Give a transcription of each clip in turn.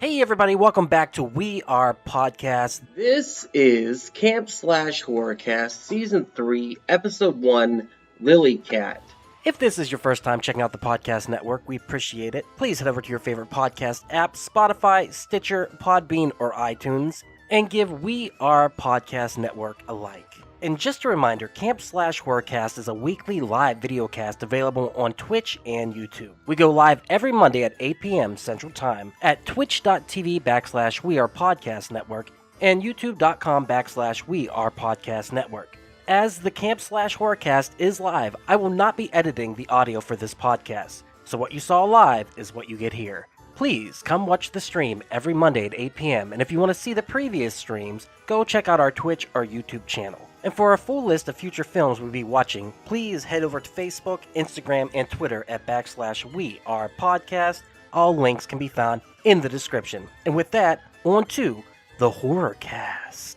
Hey everybody, welcome back to We Are Podcast. This is Camp Slash Horrorcast Season 3, Episode 1, Lily C.A.T. If this is your first time checking out the podcast network, we appreciate it. Please head over to your favorite podcast app, Spotify, Stitcher, Podbean, or iTunes, and give We Are Podcast Network a like. And just a reminder, Camp Slash Horrorcast is a weekly live videocast available on Twitch and YouTube. We go live every Monday at 8 p.m. Central Time at twitch.tv/WeArePodcastNetwork and youtube.com/WeArePodcastNetwork. As the Camp Slash Horrorcast is live, I will not be editing the audio for this podcast, so what you saw live is what you get here. Please come watch the stream every Monday at 8 p.m. and if you want to see the previous streams, go check out our Twitch or YouTube channel. And for a full list of future films we'll be watching, please head over to Facebook, Instagram, and Twitter at /WeArePodcast. All links can be found in the description. And with that, on to the Horrorcast.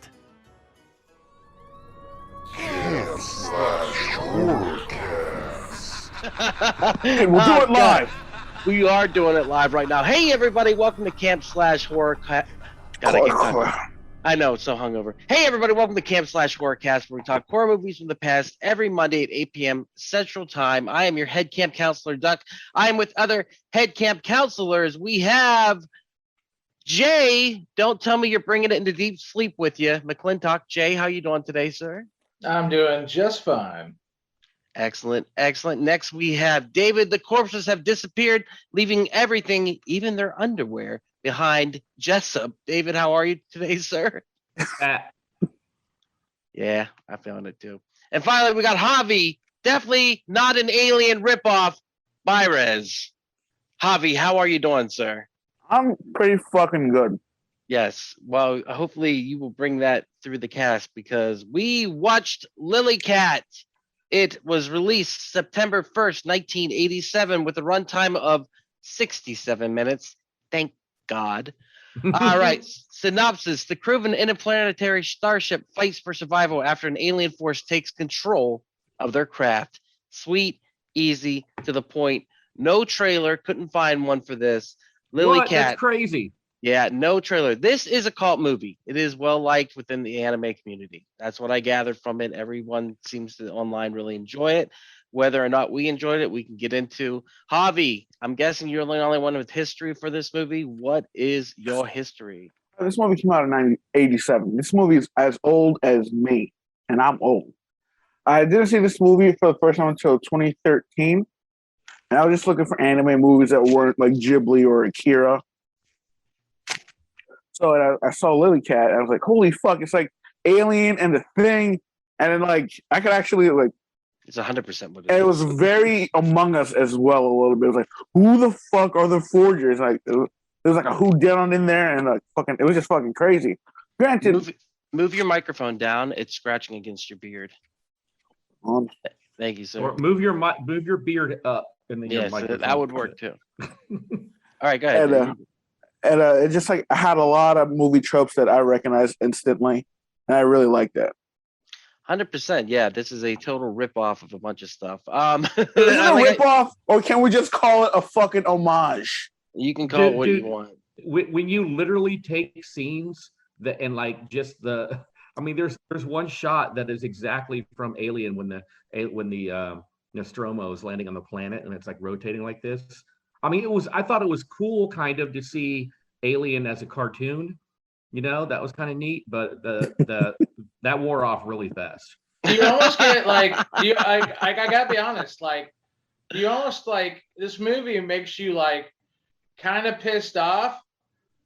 Camp Slash Horrorcast. Hey, we'll do it live. We are doing it live right now. Hey, everybody, welcome to Camp Slash Horrorcast. I know, so hungover. Hey, everybody, welcome to Camp Slash Horrorcast, where we talk horror movies from the past every Monday at 8 p.m. Central Time. I am your head camp counselor, Duck. I am with other head camp counselors. We have Jay. Don't tell me you're bringing it into deep sleep with you. McClintock. Jay, how you doing today, sir? I'm doing just fine. Excellent, excellent. Next, we have David. The corpses have disappeared, leaving everything, even their underwear, behind Jessup. David, how are you today, sir? Yeah, I found it too. And finally, we got Javi. Definitely not an alien ripoff. Byrez. Javi, how are you doing, sir? I'm pretty fucking good. Yes. Well, hopefully you will bring that through the cast because we watched Lily C.A.T. It was released September 1st, 1987 with a runtime of 67 minutes. Thank God. All right. Synopsis. The crew of an interplanetary starship fights for survival after an alien force takes control of their craft. Sweet, easy, to the point. No trailer. Couldn't find one for this. Lily C.A.T. That's crazy. Yeah, no trailer. This is a cult movie. It is well liked within the anime community. That's what I gathered from it. Everyone seems to online really enjoy it. Whether or not we enjoyed it, we can get into. Javi, I'm guessing you're the only one with history for this movie. What is your history? This movie came out in 1987. This movie is as old as me, and I'm old. I didn't see this movie for the first time until 2013, and I was just looking for anime movies that weren't like Ghibli or Akira. So I saw Lily C.A.T. and I was like, holy fuck, it's like Alien and The Thing. And then like I could actually like It's 100% what it was very Among Us as well a little bit. It was like, who the fuck are the forgers? Like it was like a whodunit in there and like fucking it was just fucking crazy. Granted, move your microphone down. It's scratching against your beard. Thank you, sir. Or move your beard up and then your microphone. That would work too. All right, go ahead. And it just like had a lot of movie tropes that I recognized instantly, and I really like that. 100%. Yeah, this is a total ripoff of a bunch of stuff. Is it a ripoff, or can we just call it a fucking homage? You can call it what you want. When you literally take scenes that and like just the, I mean, there's one shot that is exactly from Alien when the Nostromo is landing on the planet and it's like rotating like this. I mean, I thought it was cool kind of to see Alien as a cartoon, you know, that was kind of neat, but that wore off really fast. You almost get like, I gotta be honest, like, you almost like, this movie makes you like kind of pissed off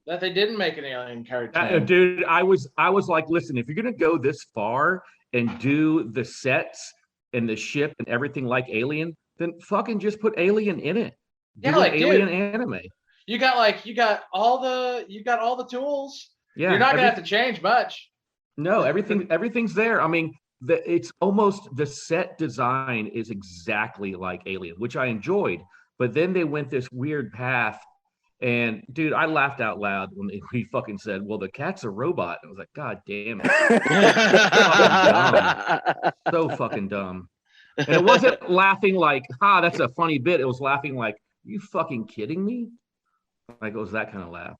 that they didn't make an Alien cartoon. Dude, I was like, listen, if you're going to go this far and do the sets and the ship and everything like Alien, then fucking just put Alien in it. Yeah, like Alien anime. You got all the tools. Yeah, you're not gonna have to change much. No, everything's there. I mean, it's almost the set design is exactly like Alien, which I enjoyed. But then they went this weird path, and dude, I laughed out loud when he fucking said, "Well, the cat's a robot." I was like, "God damn it!" So fucking dumb. And it wasn't laughing like, that's a funny bit. It was laughing like, you fucking kidding me? Like it was that kind of laugh.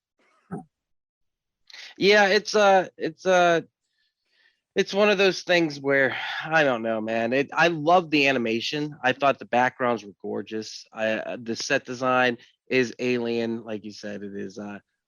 Yeah, it's one of those things where I don't know, man. I love the animation. I thought the backgrounds were gorgeous. The set design is alien, like you said. It is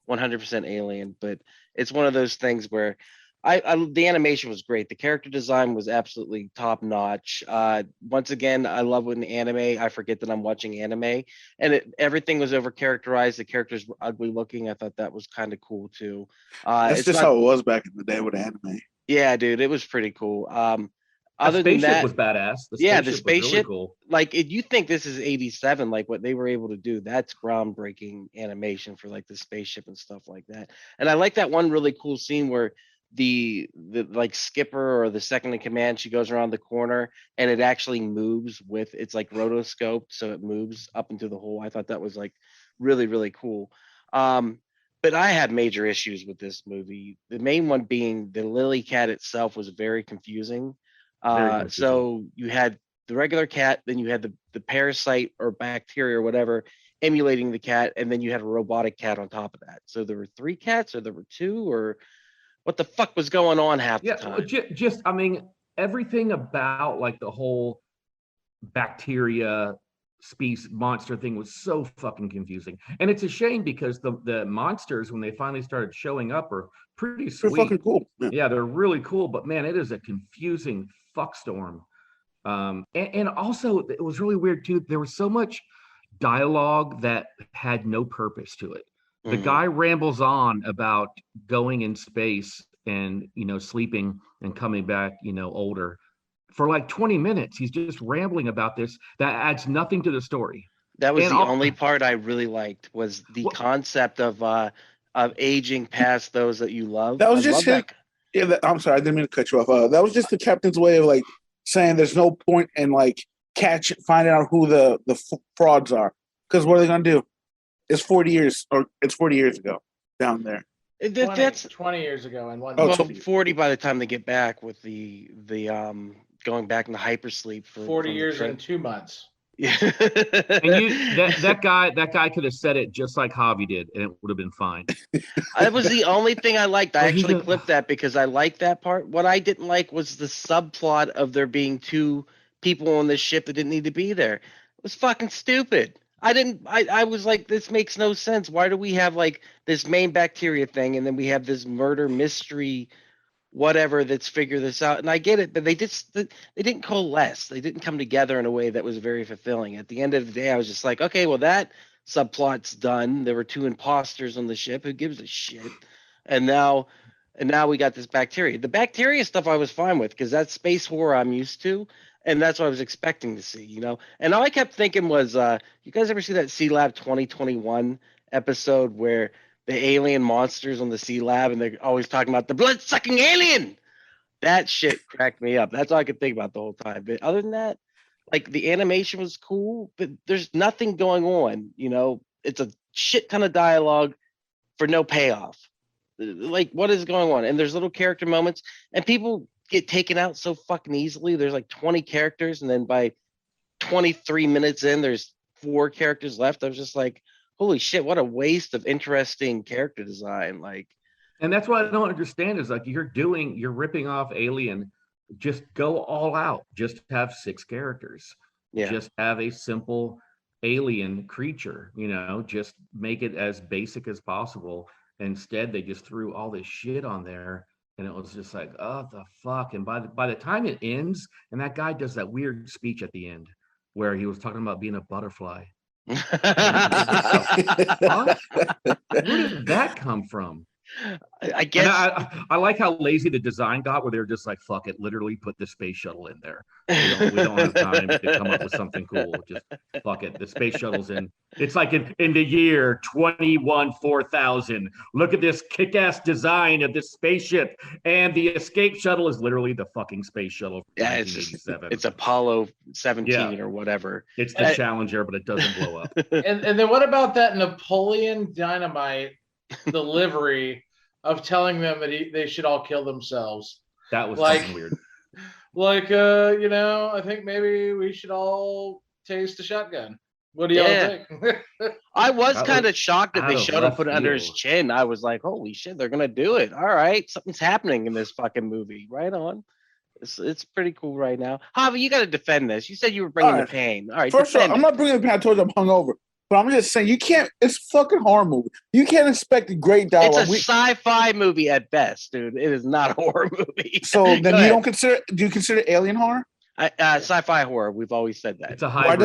100% alien. But it's one of those things where the animation was great. The character design was absolutely top notch. Once again, I love when anime. I forget that I'm watching anime, and everything was over characterized. The characters were ugly looking. I thought that was kind of cool too. That's It's just not. how it was back in the day with anime. Yeah, dude, it was pretty cool. That Other than spaceship that, was badass. The yeah, the spaceship was really spaceship, cool. like if you think this is 87, like what they were able to do, that's groundbreaking animation for like the spaceship and stuff like that. And I like that one really cool scene where the like skipper or the second in command, she goes around the corner and it actually moves with it's like rotoscoped, so it moves up into the hole. I thought that was like really, really cool. Um, but I had major issues with this movie. The main one being the Lily Cat itself was very confusing. Very confusing. So you had the regular cat, then you had the parasite or bacteria or whatever emulating the cat, and then you had a robotic cat on top of that. So there were 3 cats, or there were 2, or what the fuck was going on half the time? Just I mean, everything about like the whole bacteria species monster thing was so fucking confusing. And it's a shame because the monsters, when they finally started showing up, are pretty They're sweet. fucking cool. Yeah, they're really cool, but man, it is a confusing fuckstorm. And also it was really weird too. There was so much dialogue that had no purpose to it. The guy rambles on about going in space and sleeping and coming back older for like 20 minutes. He's just rambling about this that adds nothing to the story. That was the only part I really liked, was the concept of aging past those that you love. That was just him. Yeah, I'm sorry, I didn't mean to cut you off. That was just the captain's way of like saying there's no point in like finding out who the frauds are, because what are they gonna do? It's 40 years ago down there. That's 20 years ago, and one. Well, 40 by the time they get back with the going back into hypersleep for 40 years and 2 months. Yeah. And that guy could have said it just like Javi did, and it would have been fine. That was the only thing I liked. I actually clipped that because I liked that part. What I didn't like was the subplot of there being 2 people on this ship that didn't need to be there. It was fucking stupid. I was like, this makes no sense. Why do we have like this main bacteria thing, and then we have this murder mystery whatever that's figure this out? And I get it, but they didn't coalesce. They didn't come together in a way that was very fulfilling. At the end of the day, I was just like, okay, well, that subplot's done. There were 2 imposters on the ship. Who gives a shit? And now we got this bacteria. The bacteria stuff I was fine with, because that's space horror I'm used to, and that's what I was expecting to see, And all I kept thinking was, you guys ever see that Sea Lab 2021 episode where the alien monsters on the Sea Lab, and they're always talking about the blood-sucking alien? That shit cracked me up. That's all I could think about the whole time. But other than that, like, the animation was cool, but there's nothing going on, It's a shit ton of dialogue for no payoff. Like, what is going on? And there's little character moments, and people get taken out so fucking easily. There's like 20 characters, and then by 23 minutes in, there's 4 characters left. I was just like, holy shit, what a waste of interesting character design. Like, and that's what I don't understand is like you're ripping off Alien. Just go all out. Just have 6 characters. Yeah. Just have a simple alien creature, just make it as basic as possible. Instead, they just threw all this shit on there, and it was just like, oh, the fuck. And by the time it ends, and that guy does that weird speech at the end where he was talking about being a butterfly. Where did that come from? I guess I like how lazy the design got, where they were just like, fuck it, literally put the space shuttle in there. We don't have time to come up with something cool. Just fuck it. The space shuttle's in. It's like in the year 4000. Look at this kick-ass design of this spaceship, and the escape shuttle is literally the fucking space shuttle. Yeah, it's Apollo 17 or whatever. It's the Challenger, but it doesn't blow up. And then what about that Napoleon Dynamite delivery of telling them that they should all kill themselves? That was fucking weird. Like, I think maybe we should all taste a shotgun. What do y'all Yeah. think? I was That kind was of shocked that out they of showed him left put it under his field. chin. I was like, holy shit, they're gonna do it. All right, something's happening in this fucking movie. Right on. It's pretty cool right now. Javi, you got to defend this. You said you were bringing the Alright. pain. All right, First of all, defend I'm it. not bringing the pain. I told you I'm hungover. But I'm just saying, you can't. It's a fucking horror movie. You can't expect a great It's dialogue. a sci-fi movie at best, dude. It is not a horror movie. So then Go you ahead. don't consider? Do you consider alien horror? Sci-fi horror. We've always said that. It's a Why hybrid.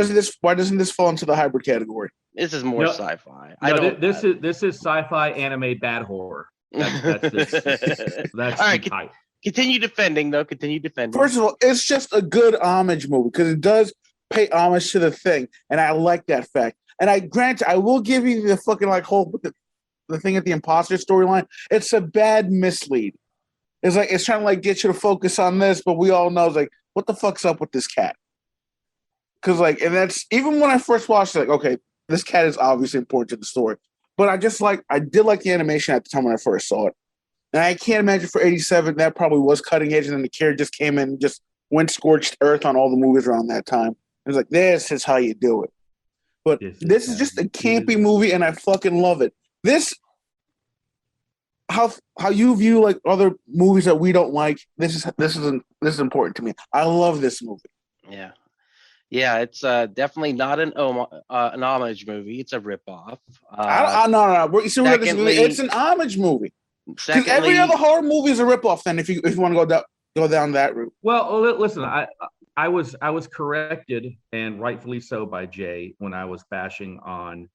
doesn't this fall into the hybrid category? This is more No, sci-fi. This is sci-fi anime bad horror. That's All right, the type. continue defending though. Continue defending. First of all, it's just a good homage movie because it does pay homage to the thing, and I like that fact. And I will give you the fucking whole the thing at the imposter storyline. It's a bad mislead. It's trying to get you to focus on this, but we all know what the fuck's up with this cat? Because and that's even when I first watched it, okay, this cat is obviously important to the story. But I did like the animation at the time when I first saw it. And I can't imagine for 87 that probably was cutting edge, and then the kid just came in and just went scorched earth on all the movies around that time. It was this is how you do it. But this is just a campy movie, and I fucking love it. How you view other movies that we don't like. This is important to me. I love this movie. Yeah, it's definitely not an homage movie. It's a ripoff. No. Secondly, It's an homage movie. Because every other horror movie is a ripoff. Then, if you want to go down that route. Well, listen, I was corrected, and rightfully so, by Jay when I was bashing on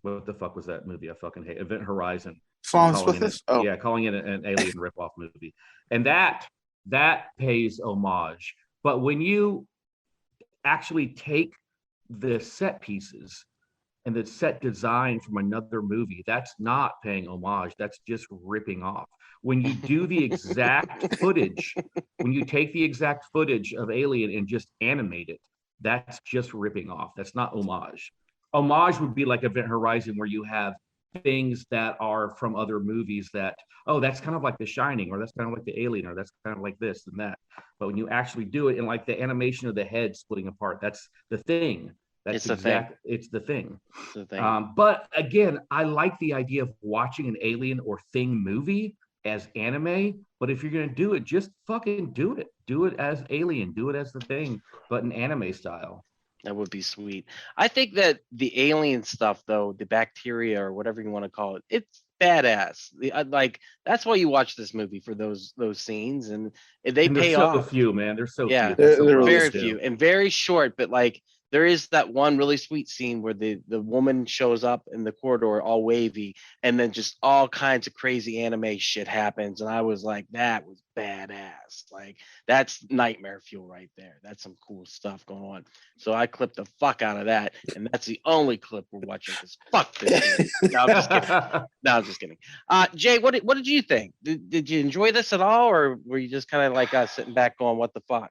what the fuck was that movie I fucking hate? Event Horizon. Calling it an alien ripoff movie, and that pays homage. But when you actually take the set pieces and the set design from another movie, that's not paying homage. That's just ripping off. When you do the exact footage, when you take the exact footage of Alien and just animate it, that's just ripping off. That's not homage. Homage would be like Event Horizon, where you have things that are from other movies that, oh, that's kind of like The Shining, or that's kind of like The Alien, or that's kind of like this and that. But when you actually do it, and the animation of the head splitting apart, that's the thing. It's the thing. But again, I like the idea of watching an Alien or Thing movie as anime. But if you're gonna do it, just fucking do it. Do it as Alien. Do it as The Thing, but in anime style. That would be sweet. I think that the alien stuff, though, the bacteria or whatever you want to call it, it's badass. That's why you watch this movie, for those scenes, and they pay off. There's so few, man. There's so few. They're Very few and very short, but there is that one really sweet scene where the woman shows up in the corridor all wavy, and then just all kinds of crazy anime shit happens. And I was like, that was badass. That's nightmare fuel right there. That's some cool stuff going on. So I clipped the fuck out of that. And that's the only clip we're watching, because fuck this. No, I'm just kidding. Jay, what did you think? Did you enjoy this at all? Or were you just kind of sitting back going, what the fuck?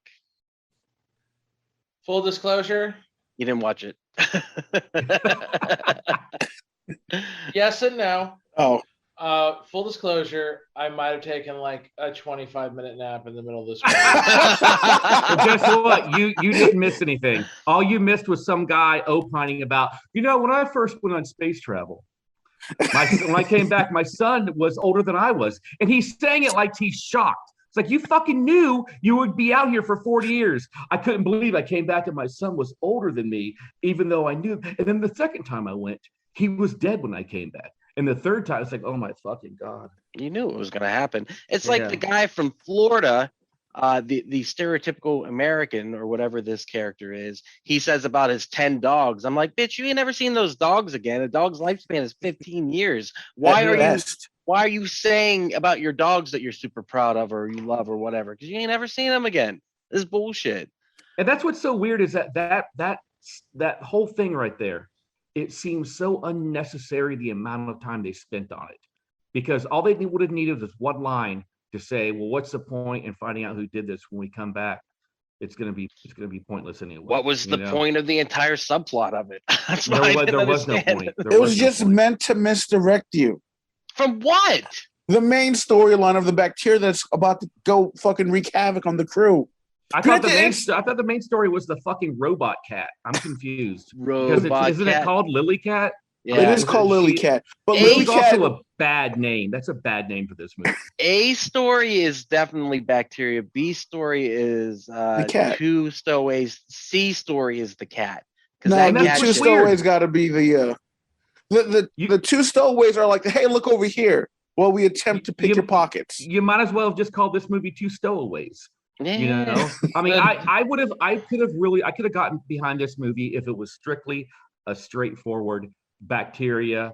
Full disclosure. You didn't watch it. Yes and no. Oh. Full disclosure, I might have taken a 25-minute nap in the middle of this movie. Well, guess what? You didn't miss anything. All you missed was some guy opining about, when I first went on space travel, when I came back, my son was older than I was, and he's saying it like he's shocked. It's you fucking knew you would be out here for 40 years. I couldn't believe I came back and my son was older than me, even though I knew. And then the second time I went, he was dead when I came back. And the third time, it's oh my fucking God. You knew it was going to happen. It's the guy from Florida, the stereotypical American or whatever this character is. He says about his 10 dogs. I'm like, bitch, you ain't never seen those dogs again. A dog's lifespan is 15 years. Why are you saying about your dogs that you're super proud of or you love or whatever? Because you ain't ever seen them again. This is bullshit. And that's what's so weird is that whole thing right there. It seems so unnecessary, the amount of time they spent on it, because all they would have needed was one line to say, well, what's the point in finding out who did this when we come back? It's gonna be pointless anyway. What was the point of the entire subplot of it? There was no point. It was just meant to misdirect you. From what? The main storyline of the bacteria that's about to go fucking wreak havoc on the crew. I thought the main story was the fucking robot cat. I'm confused. Robot Isn't cat. it called Lily C.A.T? Yeah. It is called Lily C.A.T. But A Lily It's C.A.T. also a bad name. That's a bad name for this movie. A story is definitely bacteria. B story is The cat. two stowaways. C story is the cat. No, that the cat two shit- stowaways got to be the two stowaways are like, hey, look over here. While we attempt to pick your pockets. You might as well have just called this movie Two Stowaways. Yeah. You know, I mean, I could have gotten behind this movie if it was strictly a straightforward bacteria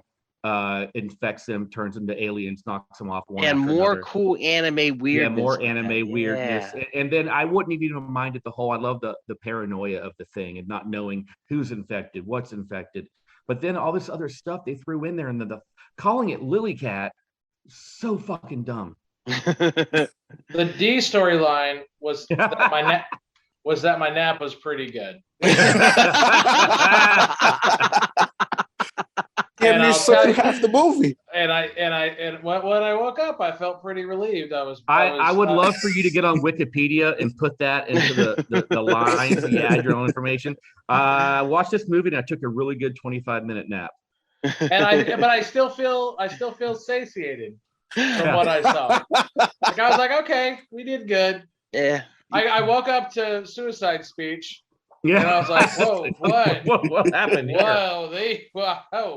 infects them, turns them into aliens, knocks them off one and after more another. cool anime weirdness. Yeah, more with anime that. weirdness, Yeah. and then I wouldn't have even minded the whole. I love the paranoia of the thing and not knowing who's infected, what's infected, but then all this other stuff they threw in there, and the calling it Lily C.A.T. so fucking dumb. The D storyline was that my nap was pretty good. And you slept half the movie. And when I woke up, I felt pretty relieved. I would love for you to get on Wikipedia and put that into the lines and you add your own information. I watched this movie and I took a really good 25-minute nap. But I still feel satiated from what I saw. Like I was like, okay, we did good. Yeah. I woke up to Suicide Speech. Yeah. And I was like, whoa, what? what happened here? Oh,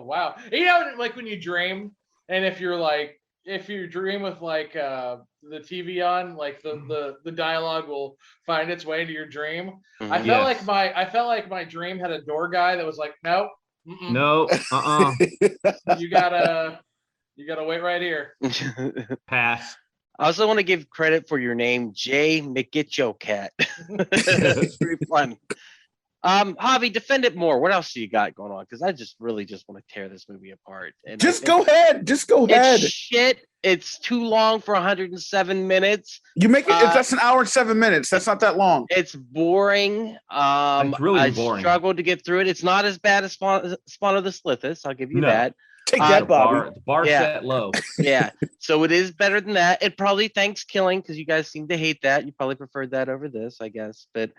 wow. You know, like when you dream, and if you dream with like the TV on, like the dialogue will find its way into your dream. I felt like my dream had a door guy that was like, nope. Mm-mm. No. You gotta wait right here. Pass. I also want to give credit for your name, Jay McGitchocat. It's pretty fun. Javi, defend it more. What else do you got going on? Because I just want to tear this movie apart. And Go ahead. Just go ahead. It's shit. It's too long for 107 minutes. You make it. That's an hour and 7 minutes. That's not that long. It's boring. It's really boring. I struggled to get through it. It's not as bad as Spawn of the Slithis. I'll give you that. Take that, Bobby. The bar set low. Yeah. So it is better than that. It probably thanks killing because you guys seem to hate that. You probably preferred that over this, I guess. But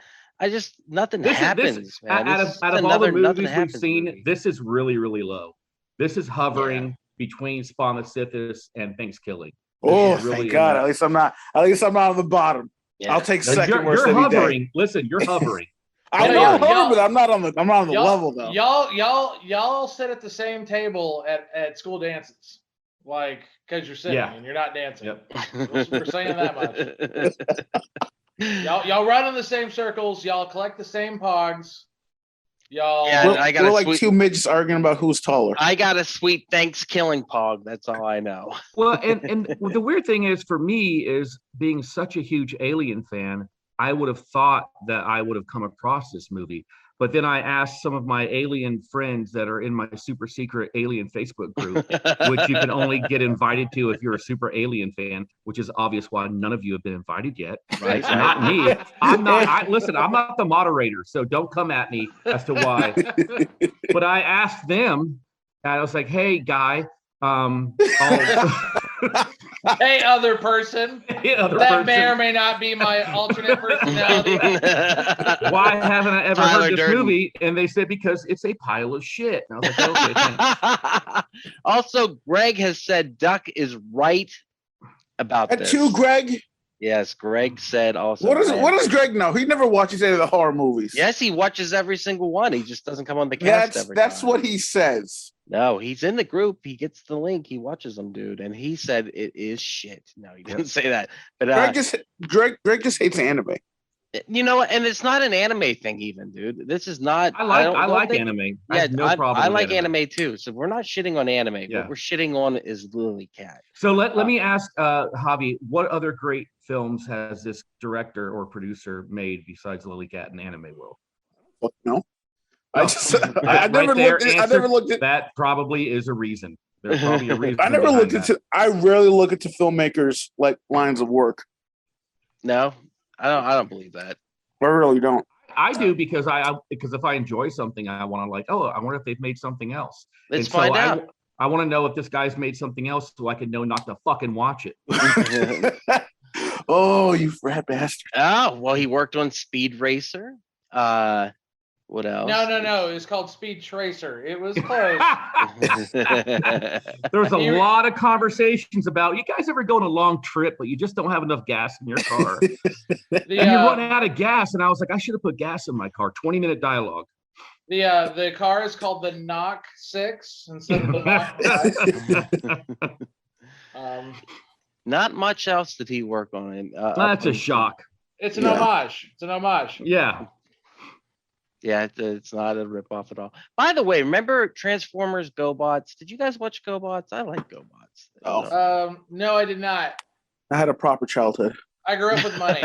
nothing happens, man. Out of all the movies we've seen, this is really, really low. This is hovering between Spawn of the Sithis and Thanksgiving. Oh, thank God! At least I'm not on the bottom. Yeah. I'll take second worst you're any hovering. day. Listen, you're hovering. I'm hovering, but I'm not on the level though. Y'all sit at the same table at school dances, like because you're sitting and you're not dancing. Yep. We're saying that much. Y'all run in the same circles. Y'all collect the same pogs. Y'all. Yeah, we're like two midgets arguing about who's taller. I got a sweet Thanksgiving pog. That's all I know. Well, and the weird thing is for me is being such a huge Alien fan, I would have thought that I would have come across this movie. But then I asked some of my alien friends that are in my super secret alien Facebook group, which you can only get invited to if you're a super alien fan, which is obvious why none of you have been invited yet. Right? Not me. I'm not. Listen, I'm not the moderator, so don't come at me as to why. But I asked them, and I was like, "Hey, guy, hey, other person. That may or may not be my alternate personality. Why haven't I ever heard this movie? And they said, because it's a pile of shit. And I was like, okay, thanks. Also, Greg has said Duck is right about this. Too, Greg? Yes, Greg said also. What does Greg know? He never watches any of the horror movies. Yes, he watches every single one. He just doesn't come on the cast every time. That's what he says. No, he's in the group. He gets the link. He watches them, dude. And he said it is shit. No, he didn't say that. But Greg just hates anime. You know, and it's not an anime thing, even, dude. This is not. I like anime. Yeah, no problem. I like anime too. So we're not shitting on anime. Yeah. What we're shitting on is Lily C.A.T. So let me ask Javi, what other great films has this director or producer made besides Lily C.A.T. in anime world? No. I never looked at that. Probably is a reason. There's probably a reason. I never looked into. I rarely look into filmmakers like lines of work. No, I don't believe that. I really don't. I do because if I enjoy something, I want to I wonder if they've made something else. Let's find out. I want to know if this guy's made something else so I can know not to fucking watch it. Oh, you rat bastard! Oh, well, he worked on Speed Racer. What else? No. It's called Speed Tracer. It was close. There was a lot of conversations about, you guys ever go on a long trip, but you just don't have enough gas in your car. And you run out of gas. And I was like, I should have put gas in my car. 20-minute dialogue. The car is called the Knock 6 instead of the Knock 5. Not much else did he work on. That's a shock. It's an homage. It's an homage. Yeah. Yeah, it's not a ripoff at all. By the way, remember Transformers GoBots? Did you guys watch GoBots? I like GoBots. Oh. No, I did not. I had a proper childhood. I grew up with money.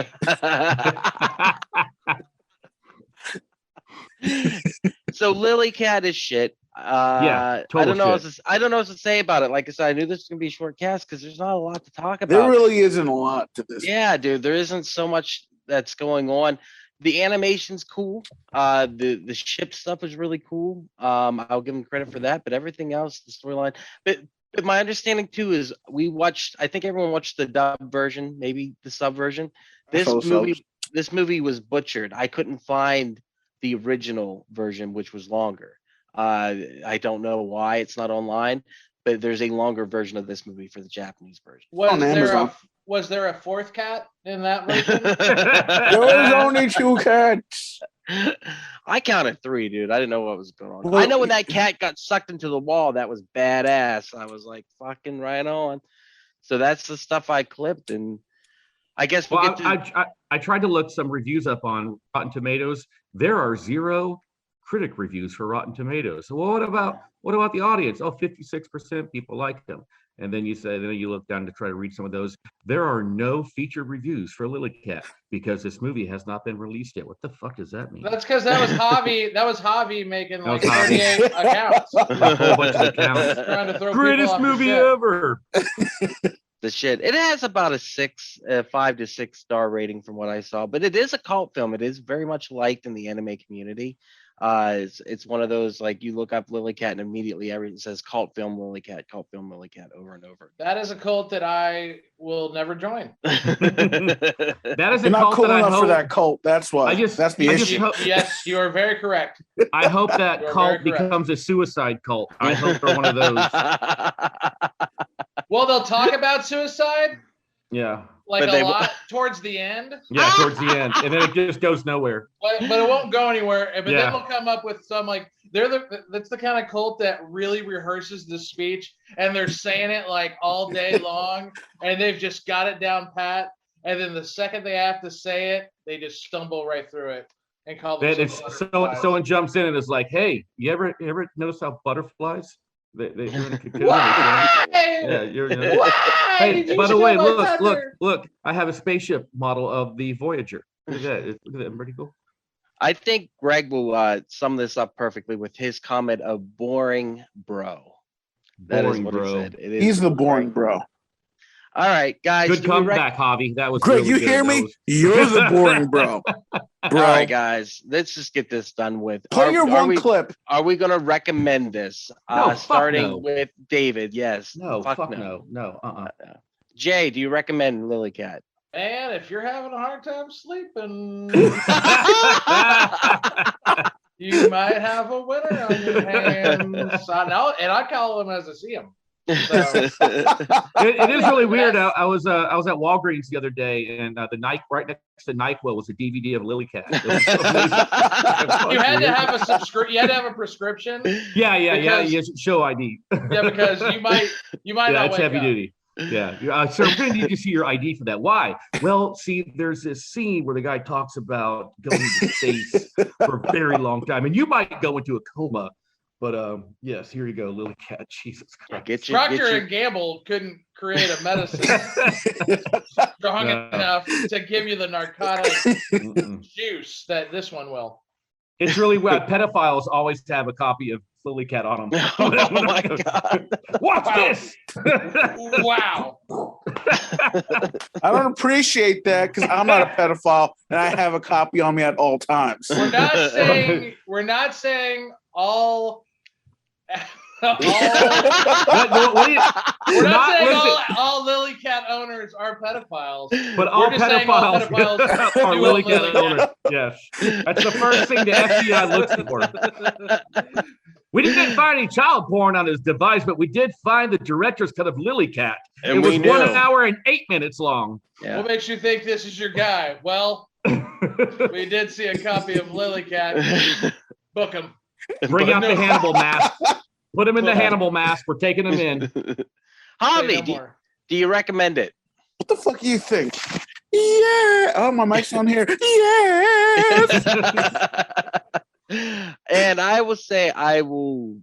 So Lily Cat is shit. Yeah, I don't know. I don't know what to say about it. Like I said, I knew this was gonna be a short cast because there's not a lot to talk about. There really isn't a lot to this. Yeah, dude, there isn't so much that's going on. The animation's cool. The ship stuff is really cool. I'll give them credit for that. But everything else, the storyline. But my understanding too is we watched. I think everyone watched the dub version, maybe the sub version. This movie was butchered. I couldn't find the original version, which was longer. I don't know why it's not online, but there's a longer version of this movie for the Japanese version. Was there a fourth cat in that version? There was only 2 cats. I counted 3, dude. I didn't know what was going on. Well, I know when that cat got sucked into the wall, that was badass. I was like, fucking right on. So that's the stuff I clipped, and I guess I tried to look some reviews up on Rotten Tomatoes. There are 0 critic reviews for Rotten Tomatoes. So what about the audience? Oh, 56% people like them. And then you look down to try to read some of those. There are no featured reviews for Lily Cat because this movie has not been released yet. What the fuck does that mean? That's because that was Javi. That was Javi making like 38 accounts. A whole bunch of accounts. Trying to throw greatest movie ever. The shit. It has about a 5 to 6 star rating from what I saw, but it is a cult film. It is very much liked in the anime community. It's one of those, like, you look up Lily Cat and immediately everything says cult film Lily Cat over and over. That is a cult that I will never join. That is You're not cool enough for that cult. That's why. That's the issue. Yes, you are very correct. I hope that cult becomes a suicide cult. I hope they're one of those. Well, they'll talk about suicide. Yeah. Like a lot towards the end. Yeah, towards the end. And then it just goes nowhere. But it won't go anywhere. But then they'll come up with some, like, that's the kind of cult that really rehearses the speech and they're saying it like all day long and they've just got it down pat. And then the second they have to say it, they just stumble right through it and call it. Someone jumps in and is like, "Hey, you ever notice how butterflies? They're in a cocoon." Hey, by the way, look! I have a spaceship model of the Voyager. Look at that, pretty cool. I think Greg will sum this up perfectly with his comment of "boring bro." That is what he said. He's the boring bro. All right, guys. Good comeback, Javi. That was Greg. Really you good. hear me? You're the boring bro. All right, guys. Let's just get this done with. Play your one clip. Are we going to recommend this? No, starting with David. Yes. No. Fuck no. No. Jay, do you recommend Lily Cat? And if you're having a hard time sleeping, you might have a winner on your hands. I call them as I see them. So. It is really weird. I was at Walgreens the other day, and the right next to NyQuil was a DVD of Lily Cat. You had to have a subscription. You had to have a prescription. Yeah. Show ID. Yeah, because you might not. That's heavy duty. Yeah, sir, we're going to need to see your ID for that. Why? Well, see, there's this scene where the guy talks about going into space for a very long time, and you might go into a coma. But yes, here you go, Lily Cat. Jesus Christ. Procter and Gamble couldn't create a medicine strong enough to give you the narcotic juice that this one will. It's really weird. Pedophiles always have a copy of Lily Cat on them. Oh my God. Watch this. Wow. I don't appreciate that because I'm not a pedophile and I have a copy on me at all times. We're not saying all Lily Cat owners are are pedophiles. But all We're just saying all pedophiles pedophiles are do Lily what Lily Cat owners. Yes, that's the first thing the FBI looks for. We didn't find any child porn on his device, but we did find the director's cut of Lily Cat. And it was we knew. 1 hour and 8 minutes long. Yeah. What makes you think this is your guy? Well, we did see a copy of Lily Cat. Book him. Bring out the Hannibal mask. Put him in the Put him. Hannibal mask. We're taking him in. Javi, Say no more. do you recommend it? What the fuck do you think? Yeah. Oh, my mic's on here. Yes. And I will say I will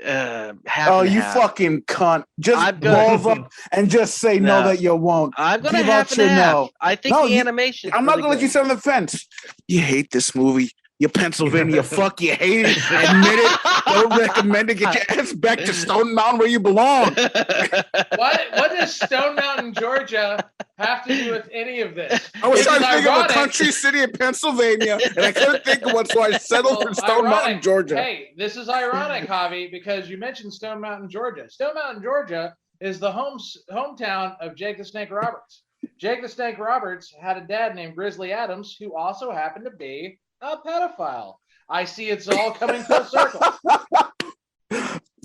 Oh, you fucking cunt. Just balls up and just say no that you won't. I'm going to Give half out and your half. no. I think No, the you- animation. I'm not going to let you sit on the fence. You hate this movie. You Pennsylvania fuck. You hate it. Admit it. Don't recommend it. Get your ass back to Stone Mountain where you belong. What does Stone Mountain, Georgia, have to do with any of this? I was Which trying is to think of a ironic. country city in Pennsylvania, and I couldn't think of one, so I settled Well, for Stone ironic. Mountain, Georgia. Hey, this is ironic, Javi, because you mentioned Stone Mountain, Georgia. Stone Mountain, Georgia is the hometown of Jake the Snake Roberts. Jake the Snake Roberts had a dad named Grizzly Adams, who also happened to be a pedophile. I see it's all coming full circle.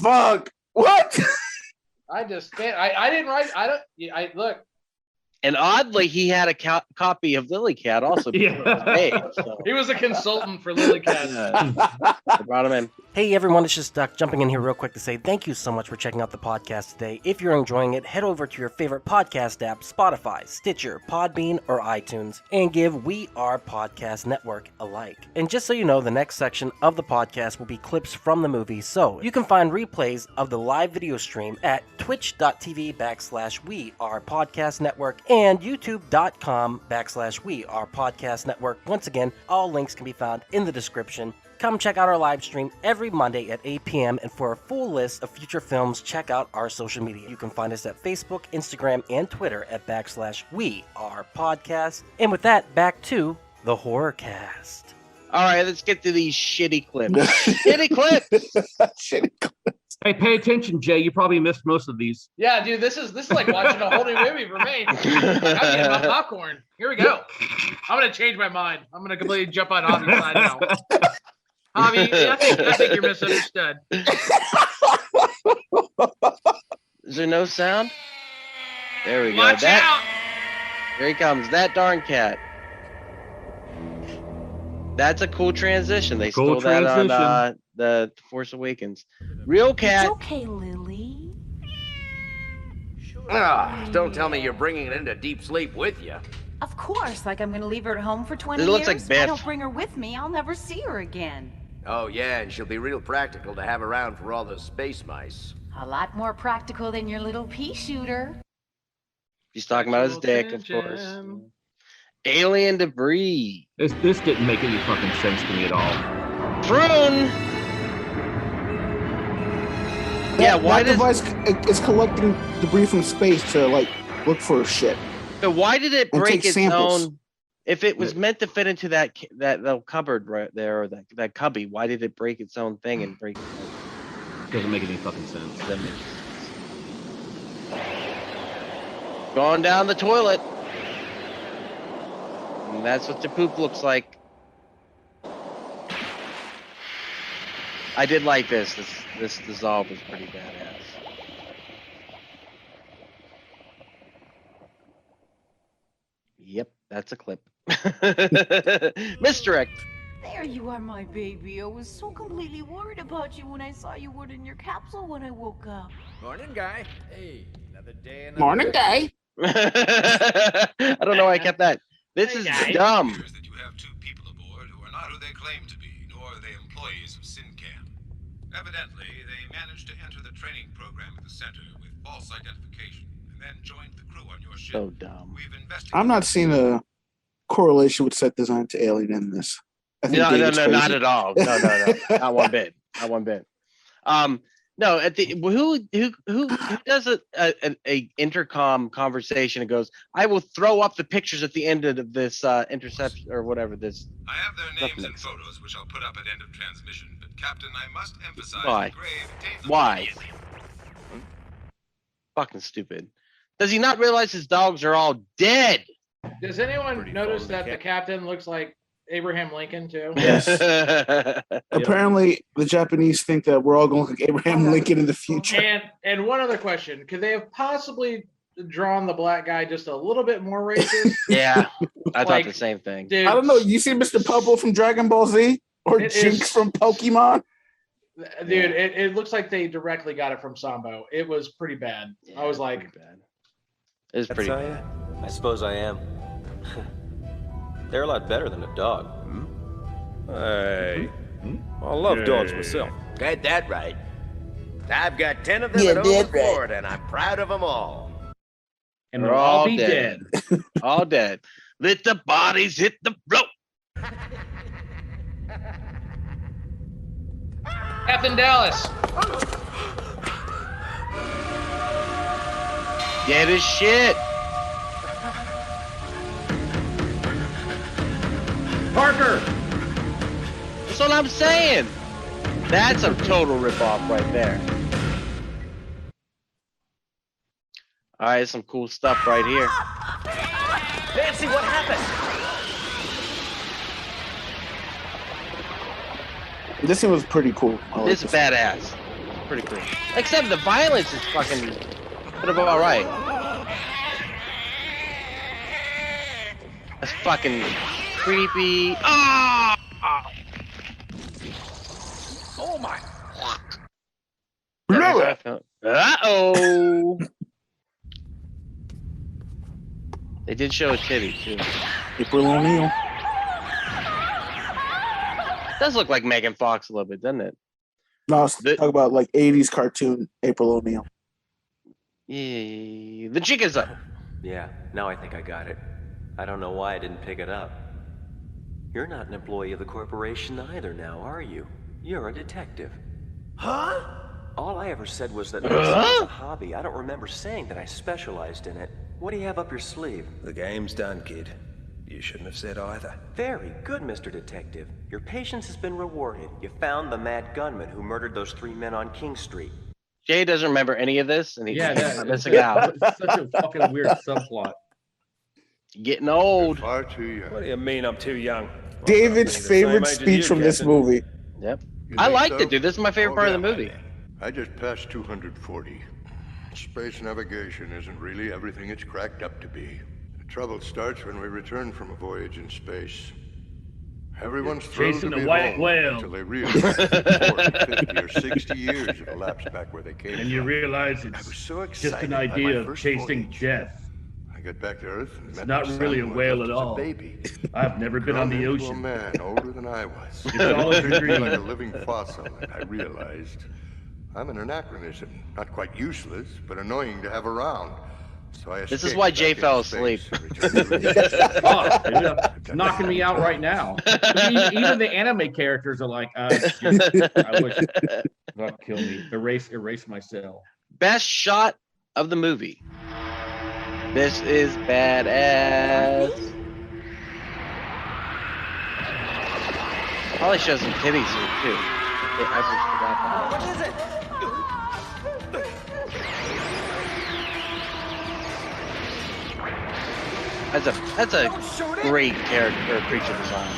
Fuck. What? I just can't. I didn't write. I look. And oddly, he had a copy of Lily Cat also. Yeah. So. He was a consultant for Lily Cat. They brought him in. Hey everyone, it's just Duck jumping in here real quick to say thank you so much for checking out the podcast today. If you're enjoying it, head over to your favorite podcast app, Spotify, Stitcher, Podbean, or iTunes, and give We Are Podcast Network a like. And just so you know, the next section of the podcast will be clips from the movie, so you can find replays of the live video stream at twitch.tv/We Are Podcast Network and youtube.com/We Are Podcast Network. Once again, all links can be found in the description. Come check out our live stream every Monday at 8 p.m. And for a full list of future films, check out our social media. You can find us at Facebook, Instagram, and Twitter at /We Are Podcast. And with that, back to the Horrorcast. All right, let's get to these shitty clips. Shitty clips. Shitty clips. Hey, pay attention, Jay. You probably missed most of these. Yeah, dude, this is like watching a whole new movie for me. I'm getting my popcorn. Here we go. I'm gonna change my mind. I'm gonna completely jump on Javi's side now. Javi, I think you're misunderstood. Is there no sound? There we go. Watch out! Here he comes. That darn cat. That's a cool transition. They Cool stole that on transition. the Force Awakens. Real cat. It's okay, Lily. Don't tell me you're bringing it into deep sleep with you. Of course, like I'm gonna leave her at home for 20 It looks years. like Biff. I don't bring her with me, I'll never see her again. Oh, yeah, and she'll be real practical to have around for all those space mice. A lot more practical than your little pea shooter. He's talking about his dick, of course. Alien debris. This didn't make any fucking sense to me at all. Prune. Yeah, why that does device is collecting debris from space to like look for shit. so why did it And break take its samples. own? If it was meant to fit into that little cupboard right there or that cubby, why did it break its own thing and break? Doesn't make any fucking sense. Doesn't make sense. Going down the toilet. And that's what the poop looks like. I did like this. This dissolve was pretty badass. Yep, that's a clip. Misdirect. There you are, my baby. I was so completely worried about you when I saw you weren't in your capsule when I woke up. Morning, guy. Hey, another day. Morning, guy. I don't know why I kept that. This is dumb. Appears that you have two people aboard who are not who they claim to be, nor are they employees of SynCam. Evidently, they managed to enter the training program at the center with false identification, and then joined the crew on your ship. So dumb. We've investigated. I'm not seeing a correlation with set design to Alien in this. I think No, David's crazy. not at all. No, not one bit. Not one bit. No, at the who does a intercom conversation and goes, I will throw up the pictures at the end of this interception or whatever this. I have their names and Makes sense. photos, which I'll put up at end of transmission. But Captain, I must emphasize Why? the grave danger. Why? Fucking stupid. Does he not realize his dogs are all dead? Does anyone Pretty notice phone, that the the captain looks like Abraham Lincoln too? Yes. Apparently, the Japanese think that we're all going to look like Abraham Lincoln in the future. And one other question: could they have possibly drawn the black guy just a little bit more racist? Yeah, I Like, thought the same thing. Dude, I don't know. You see Mr. Popo from Dragon Ball Z or It Jinx is- from Pokemon? dude, it looks like they directly got it from Sambo. It was pretty bad. Yeah, I was it's like, pretty bad. It was pretty bad. I suppose I am. They're a lot better than a dog. Hey, I love dogs myself. Got that right. I've got 10 of them at home in Florida, and I'm proud of them all. And They're we'll all all be dead. dead. All dead. Let the bodies hit the floor. Captain Dallas. Dead as shit. Parker. That's what I'm saying. That's a total ripoff right there. All right, some cool stuff right here. Nancy, what happened? This one was pretty cool. I like This is badass. Pretty cool. Except the violence is fucking kind of all right. That's fucking creepy. Ah! Oh my! Uh-oh. They did show a titty too. April O'Neil. Does look like Megan Fox a little bit, doesn't it? No, I was talking about like 80s cartoon April O'Neil. Yeah, the jig is up. Yeah, now I think I got it. I don't know why I didn't pick it up. You're not an employee of the corporation either now, are you? You're a detective. Huh? All I ever said was that it was a hobby. I don't remember saying that I specialized in it. What do you have up your sleeve? The game's done, kid. You shouldn't have said either. Very good, Mr. Detective. Your patience has been rewarded. You found the mad gunman who murdered those 3 men on King Street. Jay doesn't remember any of this, and he's Yeah, missing out. It's such a fucking weird subplot. Getting old. Far too young. What do you mean I'm too young? David's favorite speech from this movie. Yep. You I think liked so? it, dude. This is my favorite Oh, part yeah, of the movie. I just passed 240. Space navigation isn't really everything it's cracked up to be. The trouble starts when we return from a voyage in space. Everyone's thrilled Chasing to the be white home whale. until they realize that 40, 50, or 60 years have elapsed back where they came And you from. realize I was it's so just excited an by my idea of first chasing voyage. death. I got back to Earth and It's met not my really son a who I whale left at as a all. baby. I've never been on the Grown into a ocean. man older than I was. It's all a Treated me dream. like a living fossil, and I realized I'm an anachronism. Not quite useless, but annoying to have around. So I This is escaped why back Jay into fell space asleep. and returned to Earth. Oh, it's knocking me out right now. I mean, even the anime characters are like, shit, I wish God kill me. Erase my cell. Best shot of the movie. This is badass. Probably shows some titties here too. Yeah, I just forgot that. What is it? That's a great character or creature design.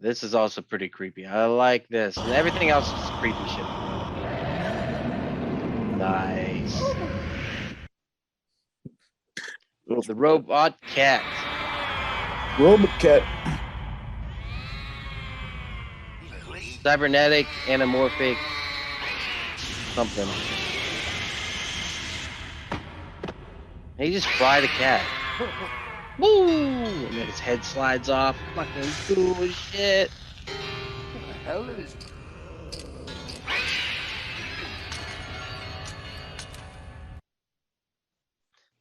This is also pretty creepy. I like this. And everything else is creepy shit. Nice. The robot cat. Robot Cybernetic, anamorphic, something. He just fried a cat. Woo! And then his head slides off. Fucking cool as shit. What the hell is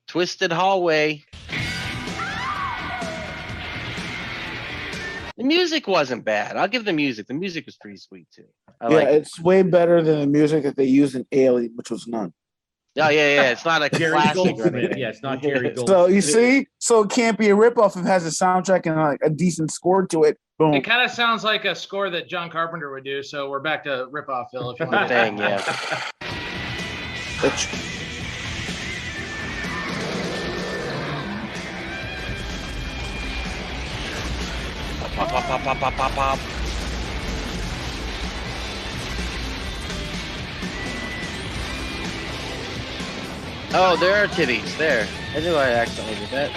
Twisted hallway. The music wasn't bad. I'll give the music. The music was pretty sweet too. I Yeah, like it. it's way better than the music that they used in Alien, which was none. Oh yeah. It's not a Jerry classic or Goldsmith. anything. Yeah, it's not Jerry Goldsmith. So you see, so it can't be a ripoff if it has a soundtrack and like a decent score to it, Boom. It kind of sounds like a score that John Carpenter would do. So we're back to ripoff, Phil. If you want Good thing, yeah. Pop, pop, pop, pop, pop, pop, pop. Oh, there are titties. There. I knew I accidentally did that.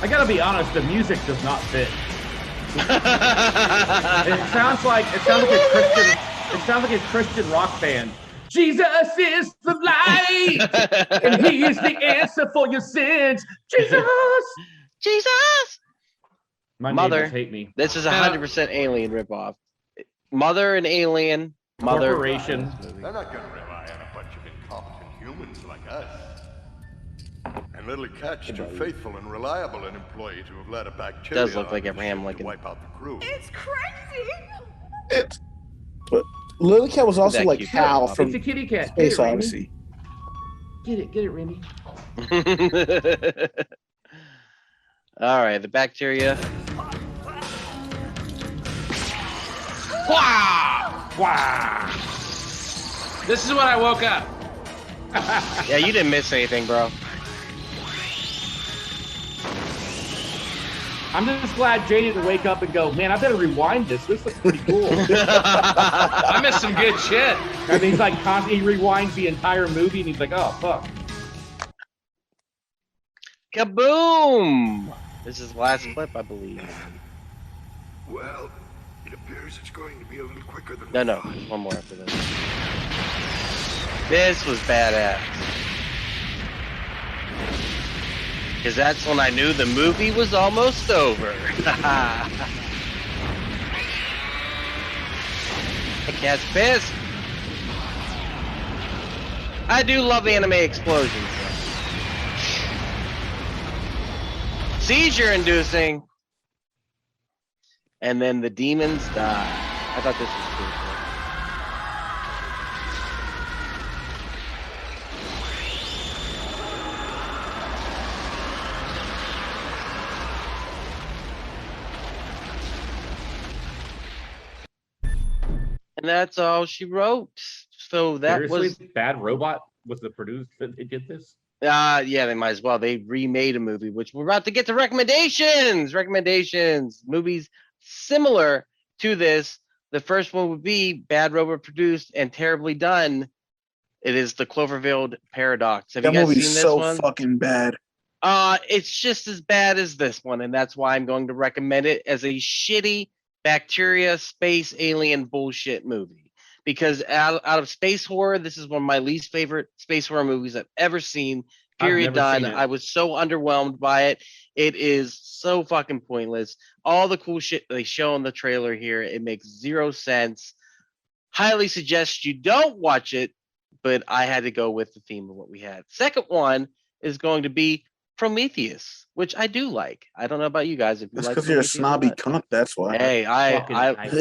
I gotta be honest, the music does not fit. It sounds like a Christian rock band. Jesus is the light, and He is the answer for your sins. Jesus, Jesus. My Mother neighbors hate me. This is 100% Alien ripoff. Mother and Alien. Mother. Corporation. They're not going to rely on a bunch of incompetent humans like us. And Lily C.A.T's too faithful and reliable an employee to have let a bacteria Does look like Abraham Lincoln. wipe out the crew. It's crazy. But Lily C.A.T was also That like cute Hal cat. from It's a kitty cat. Space Get it, Odyssey. Randy. Get it, Randy. All right, the bacteria. Wow! Wow. This is when I woke up. Yeah, you didn't miss anything, bro. I'm just glad Jay didn't wake up and go, man, I better rewind this. This looks pretty cool. I missed some good shit. And he's like, he rewinds the entire movie and he's like, oh, fuck. Kaboom! This is the last clip, I believe. Well, it appears it's going to be a little quicker than No, one more after this. This was badass. Because that's when I knew the movie was almost over. The cat's pissed. I do love anime explosions. Seizure inducing. And then the demons die. I thought this was cool. And that's all she wrote. So that Seriously? Bad Robot was the producer that they did this? yeah, they might as well. They remade a movie, which we're about to get to recommendations. Movies similar to this. The first one would be Bad Robot produced and terribly done. It is the Cloverfield Paradox. Have That you guys movie's seen this so one? fucking bad. It's just as bad as this one, and that's why I'm going to recommend it as a shitty bacteria space alien bullshit movie. Because out of space horror, this is one of my least favorite space horror movies I've ever seen. Period. Done. I was so underwhelmed by it. It is so fucking pointless. All the cool shit they show in the trailer here, it makes zero sense. Highly suggest you don't watch it, but I had to go with the theme of what we had. Second one is going to be Prometheus, which I do like. I don't know about you guys. If you That's like because you're a Prometheus or snobby not. cunt. That's why. Hey, I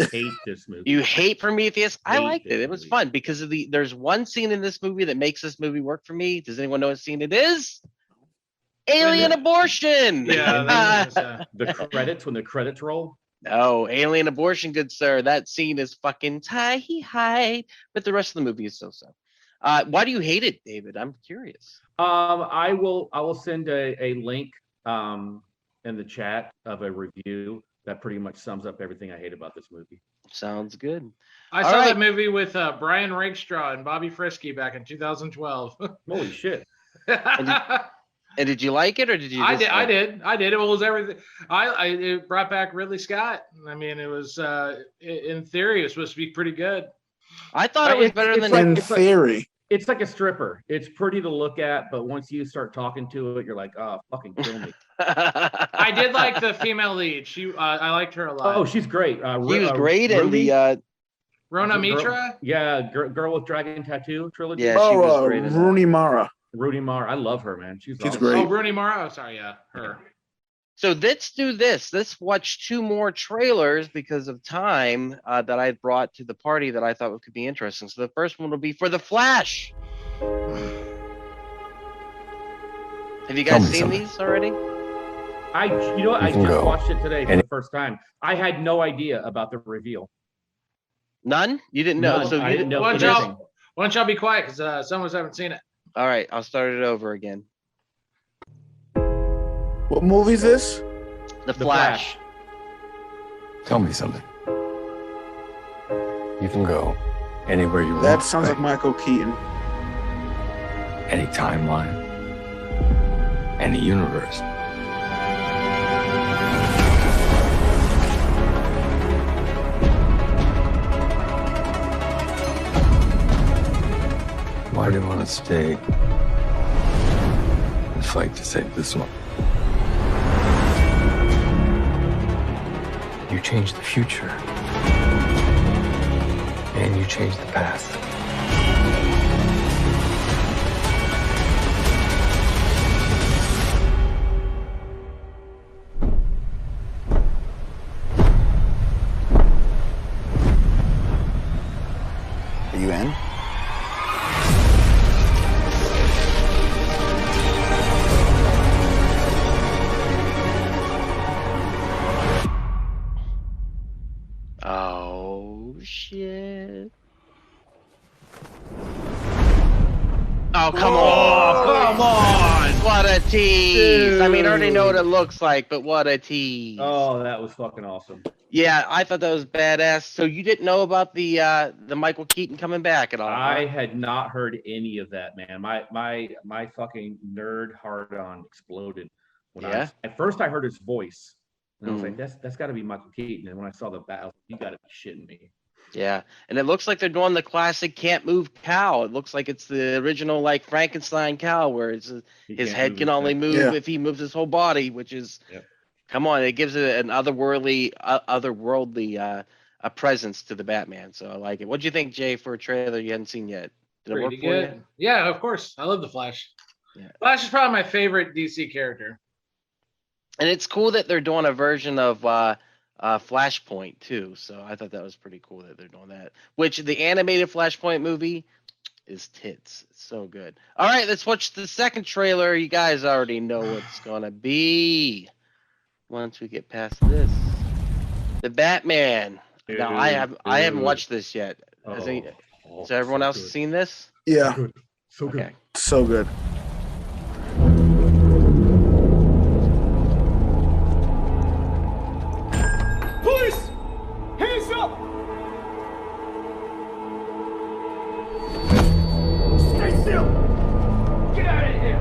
hate this movie. You hate Prometheus? I Hate liked it. this It was movie. fun because of there's one scene in this movie that makes this movie work for me. Does anyone know what scene it is? Alien abortion. Yeah, that was, When the credits roll. No, alien abortion, good sir. That scene is fucking tight, but the rest of the movie is so-so. Why do you hate it, David? I'm curious. I will send a link in the chat of a review that pretty much sums up everything I hate about this movie. Sounds good. I All saw right. that movie with Brian Rakestraw and Bobby Frisky back in 2012. Holy shit. And did you like it or did you? I did. It was everything. It brought back Ridley Scott. I mean, it was in theory it was supposed to be pretty good. I thought it was better than In theory. It's like a stripper. It's pretty to look at, but once you start talking to it, you're like, oh, fucking kill me. I did like the female lead. I liked her a lot. Oh, she's great. He was great in the. Rona Mitra. Girl with Dragon Tattoo trilogy. Yeah, she was great in that. Rooney Mara. Rudy Mara. I love her, man. She's awesome. great. Oh, Rooney Mara. Oh, sorry, yeah, her. So let's do this. Let's watch two more trailers because of time that I brought to the party that I thought could be interesting. So the first one will be for The Flash. Have you guys seen these already? I just watched it today for the first time. I had no idea about the reveal. None? You didn't know? None. So I you didn't know Why anything. don't y'all be quiet? Because some of us haven't seen it. All right, I'll start it over again. What movie is this? The Flash. Tell me something. You can go anywhere you want. That sounds right? like Michael Keaton. Any timeline, any universe. Why do you want to stay and fight to save this one? You change the future, and you change the past. Are you in? Oh, shit. Oh, come on. Come on. What a tease. I mean, I already know what it Dude. looks like, but what a tease. Oh, that was fucking awesome. Yeah, I thought that was badass. So you didn't know about the Michael Keaton coming back at all? I had not heard any of that, man. My fucking nerd hard on exploded when at first I heard his voice. And I was like, that's got to be Michael Keaton. And when I saw the battle, you got to be shitting me. Yeah, and it looks like they're doing the classic can't move cow. It looks like it's the original like Frankenstein cow, where it's his head can only move if he moves his whole body, which is, come on, it gives it an otherworldly a presence to the Batman. So I like it. What'd you think, Jay, for a trailer you hadn't seen yet? Did it work for you? Yeah, of course. I love the Flash. Yeah. Flash is probably my favorite DC character. And it's cool that they're doing a version of Flashpoint too. So I thought that was pretty cool that they're doing that. Which the animated Flashpoint movie is tits. It's so good. All right, let's watch the second trailer. You guys already know what's gonna be. Once we get past this, the Batman. Now I haven't watched this yet. Has everyone else seen this? Yeah. So good. Okay. So good. Police! Hands up! Stay still! Get out of here!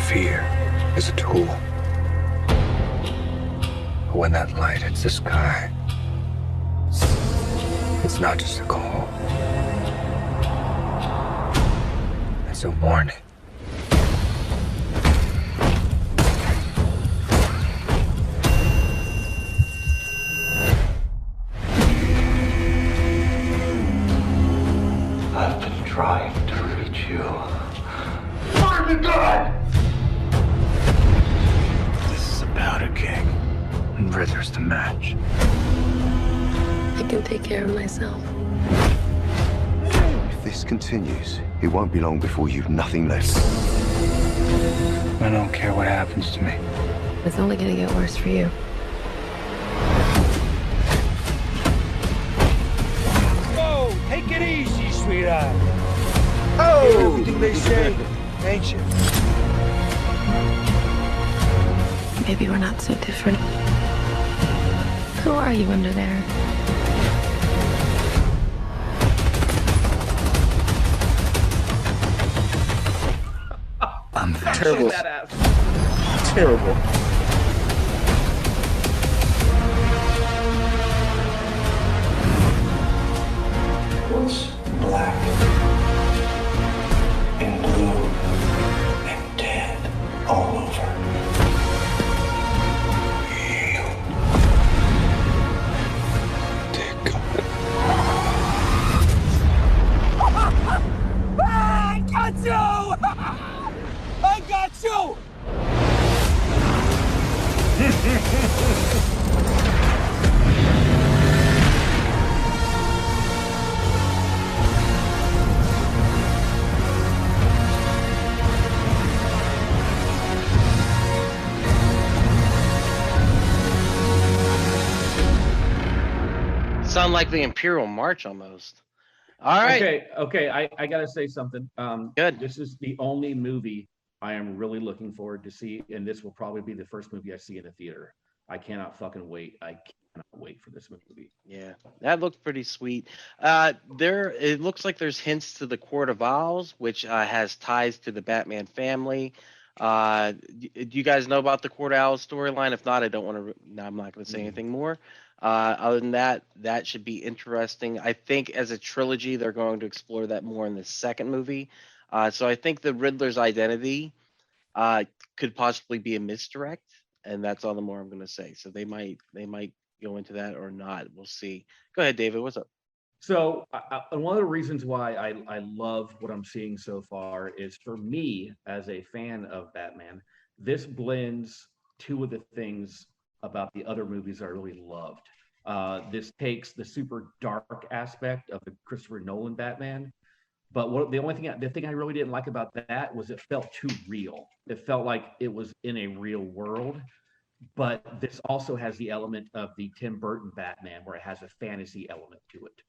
Fear is a tool. But when that light hits the sky, it's not just a call. It's a warning. I've been trying to reach you. Fire the gun! This is a powder keg, and Ritter's the match. I can take care of myself. If this continues, it won't be long before you've nothing left. I don't care what happens to me. It's only gonna get worse for you. Whoa! Take it easy, sweetheart. Oh! Hear everything they say, ain't you? Maybe we're not so different. Who are you under there? I'm Terrible. Terrible. What's black and blue and dead all over? You. Take it. I got you! I got you! Sound like the Imperial March almost. All right. Okay. I gotta say something. Good. This is the only movie I am really looking forward to see, and this will probably be the first movie I see in a theater. I cannot fucking wait. I cannot wait for this movie. Yeah, that looked pretty sweet. It looks like there's hints to the Court of Owls, which has ties to the Batman family. Do you guys know about the Court of Owls storyline? If not, I don't want to. No, I'm not going to say anything more. Other than that, that should be interesting. I think as a trilogy, they're going to explore that more in the second movie. So I think the Riddler's identity could possibly be a misdirect, and that's all the more I'm going to say. So they might go into that or not. We'll see. Go ahead, David. What's up? So one of the reasons why I love what I'm seeing so far is, for me as a fan of Batman, this blends two of the things about the other movies I really loved. This takes the super dark aspect of the Christopher Nolan Batman, but the thing I really didn't like about that was it felt too real. It felt like it was in a real world. But this also has the element of the Tim Burton Batman, where it has a fantasy element to it.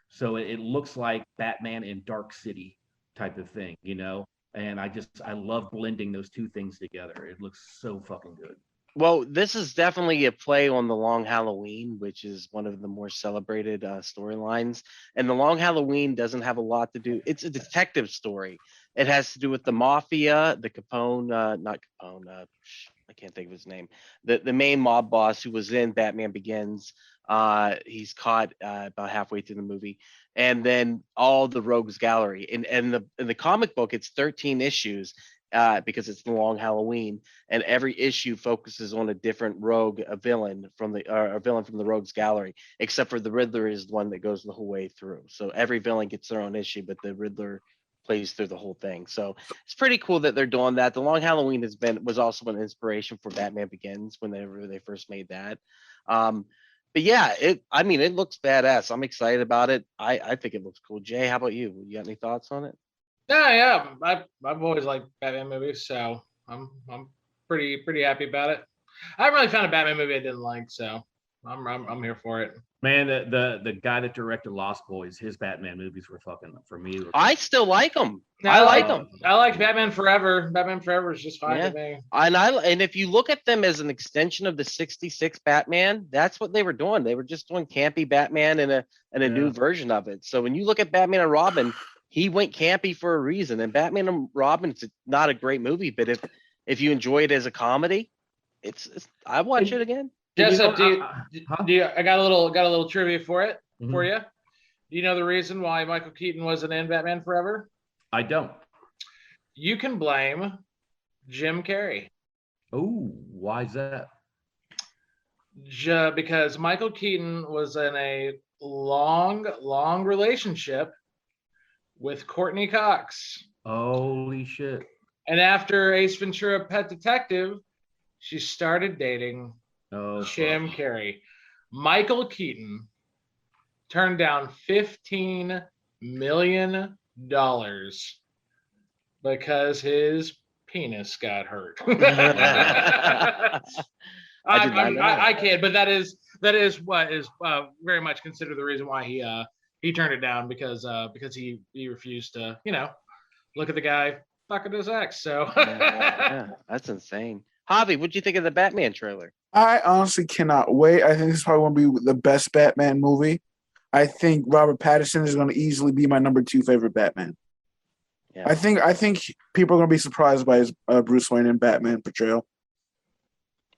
So it looks like Batman in Dark City type of thing, you know? And I love blending those two things together. It looks so fucking good. Well, this is definitely a play on The Long Halloween, which is one of the more celebrated storylines. And The Long Halloween doesn't have a lot to do. It's a detective story. It has to do with the mafia, the Capone, not Capone. I can't think of his name. The main mob boss who was in Batman Begins. He's caught about halfway through the movie, and then all the rogues gallery. In the comic book, it's 13 issues. Because it's The Long Halloween, and every issue focuses on a different rogue, a villain from the rogues gallery, except for the Riddler is the one that goes the whole way through. So every villain gets their own issue, but the Riddler plays through the whole thing. So it's pretty cool that they're doing that. The Long Halloween was also an inspiration for Batman Begins when they first made that. But yeah, it looks badass. I'm excited about it. I think it looks cool. Jay, how about you? You got any thoughts on it? Yeah. I've always liked Batman movies, so I'm pretty happy about it. I haven't really found a Batman movie I didn't like, so I'm here for it. Man, the guy that directed Lost Boys, his Batman movies were fucking, for me. I still like them. I like them. I like Batman Forever. Batman Forever is just fine to me. And if you look at them as an extension of the '66 Batman, that's what they were doing. They were just doing campy Batman and a new version of it. So when you look at Batman and Robin, he went campy for a reason. And Batman and Robin, it's not a great movie, but if you enjoy it as a comedy, I watch it again. Jessup, I got a little trivia for you. Do you know the reason why Michael Keaton wasn't in Batman Forever? I don't. You can blame Jim Carrey. Oh, why is that? Because Michael Keaton was in a long relationship with Courtney Cox. Holy shit. And after Ace Ventura: Pet Detective, she started dating Jim Carrey. Michael Keaton turned down $15 million because his penis got hurt. I can't, but that is what is very much considered the reason why he turned it down, because he refused to, look at the guy fucking his ex. So yeah, that's insane. Javi, what'd you think of the Batman trailer? I honestly cannot wait. I think this is probably going to be the best Batman movie. I think Robert Pattinson is going to easily be my number 2 favorite Batman. Yeah. I think people are going to be surprised by his Bruce Wayne and Batman portrayal.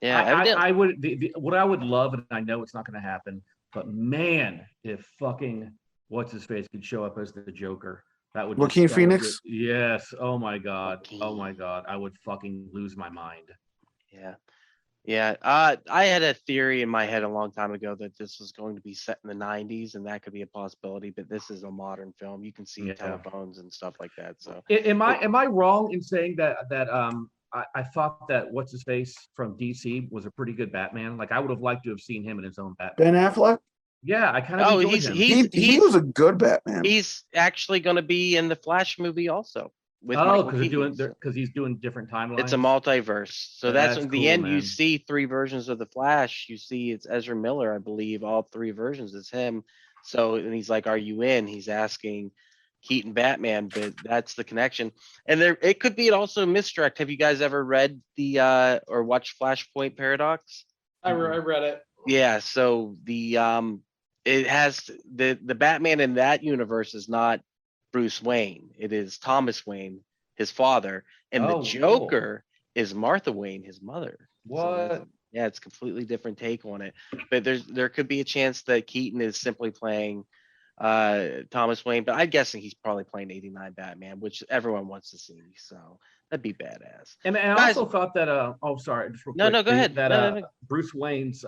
Yeah, I would. What I would love, and I know it's not going to happen, but man, if fucking what's his face could show up as the Joker, that would. Joaquin Phoenix. Yes. Oh my god. I would fucking lose my mind. Yeah. I had a theory in my head a long time ago that this was going to be set in the 90s, and that could be a possibility. But this is a modern film. You can see telephones and stuff like that. So, am I wrong in saying that I thought that what's his face from DC was a pretty good Batman. Like I would have liked to have seen him in his own Batman. Ben Affleck. Yeah, I kind of enjoyed him. He was a good Batman. He's actually going to be in the Flash movie also. Because he's doing different timelines. It's a multiverse, so that's in the cool, end. man. You see 3 versions of the Flash. You see it's Ezra Miller, I believe. All 3 versions is him. So and he's like, "Are you in?" He's asking Keaton Batman, but that's the connection. And there, it could be also misdirect. Have you guys ever read the or watched Flashpoint Paradox? I read it. Yeah. So it has the Batman in that universe is not Bruce Wayne. It is Thomas Wayne, his father, and the Joker is Martha Wayne, his mother. What? Yeah, it's a completely different take on it. But there could be a chance that Keaton is simply playing Thomas Wayne, but I'm guessing he's probably playing 89 Batman, which everyone wants to see. So that'd be badass. And I also thought that sorry, just real quick, no, go ahead. That Bruce Wayne's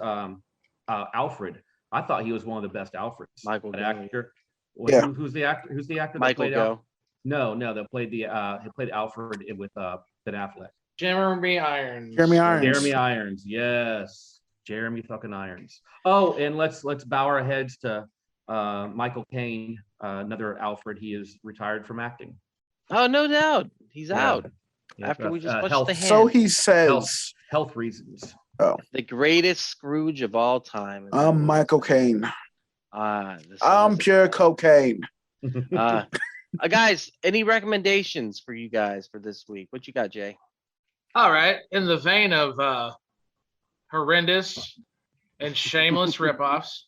Alfred, I thought he was one of the best Alfreds. Michael that actor. Yeah. Who's the actor? Who's the actor that Michael played Go. No, that played he played Alfred with Ben Affleck. Jeremy Irons. Jeremy Irons, yes. Jeremy fucking Irons. Oh, and let's bow our heads to Michael Caine, another Alfred. He is retired from acting. Oh, no doubt. He's out. Yeah, After we just punched the hand. So he says. Health reasons. Oh. The greatest Scrooge of all time. I'm Michael Caine. I'm pure cocaine. Guys, any recommendations for you guys for this week? What you got, Jay? All right. In the vein of horrendous and shameless ripoffs,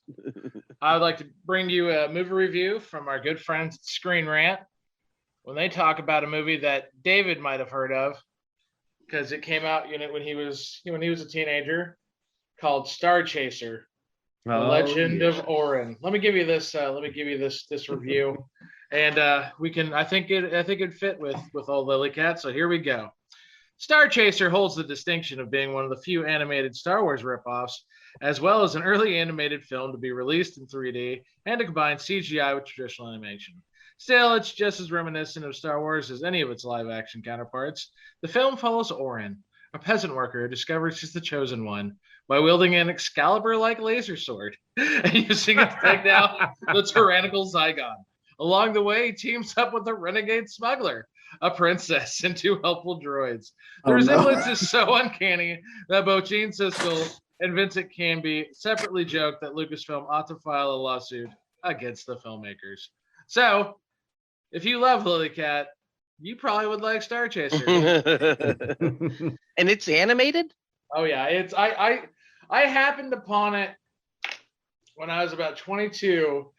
I would like to bring you a movie review from our good friends at Screen Rant when they talk about a movie that David might have heard of because it came out when he was a teenager, called Star Chaser. The Legend of Orin. Let me give you this. This review, and I think it'd fit with old Lily C.A.T. So here we go. Star Chaser holds the distinction of being one of the few animated Star Wars ripoffs, as well as an early animated film to be released in 3D and to combine CGI with traditional animation. Still, it's just as reminiscent of Star Wars as any of its live-action counterparts. The film follows Orin, a peasant worker who discovers she's the chosen one by wielding an Excalibur-like laser sword and using it to take down the tyrannical Zygon. Along the way, he teams up with a renegade smuggler, a princess, and 2 helpful droids. The resemblance is so uncanny that both Gene Siskel and Vincent Canby separately joked that Lucasfilm ought to file a lawsuit against the filmmakers. So, if you love Lily C.A.T, you probably would like Star Chaser. And it's animated? Oh yeah, it's I happened upon it when I was about 22,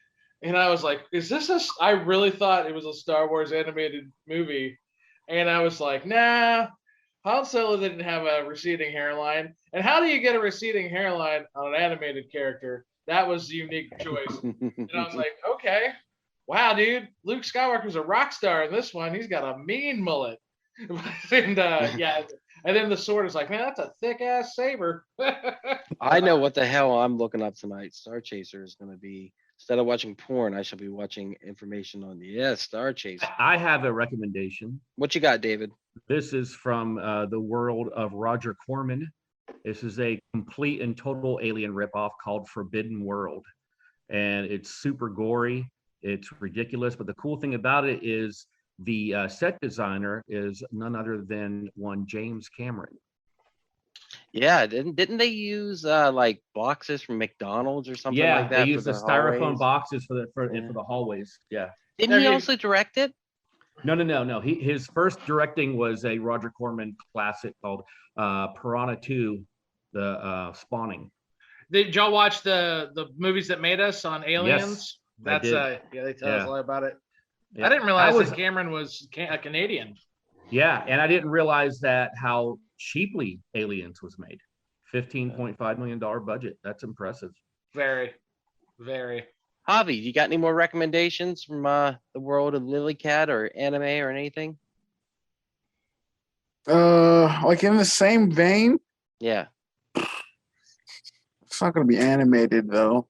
and I was like, "Is this a?" I really thought it was a Star Wars animated movie, and I was like, "Nah." Han Solo didn't have a receding hairline, and how do you get a receding hairline on an animated character? That was the unique choice, and I was like, "Okay, wow, dude, Luke Skywalker's a rock star in this one. He's got a mean mullet." And yeah, and then the sword is like, man, that's a thick ass saber. I know what the hell I'm looking up tonight. Star Chaser is going to be, instead of watching porn, I shall be watching information on Star Chaser. I have a recommendation. What you got, David? This is from the world of Roger Corman. This is a complete and total alien ripoff called Forbidden World. And it's super gory. It's ridiculous. But the cool thing about it is the set designer is none other than one James Cameron. Yeah, didn't they use like boxes from McDonald's or something like that? Yeah, they used the styrofoam boxes for the hallways. Yeah. Didn't he also direct it? No. His first directing was a Roger Corman classic called Piranha 2, the Spawning. Did y'all watch the movies that made us on Aliens? Yes, They tell us a lot about it. Yeah. I didn't realize that Cameron was a Canadian. Yeah, and I didn't realize that how cheaply Aliens was made. $15.5 million budget. That's impressive. Very, very. Javi, you got any more recommendations from the world of Lily C.A.T or anime or anything? Like in the same vein? Yeah. It's not going to be animated though.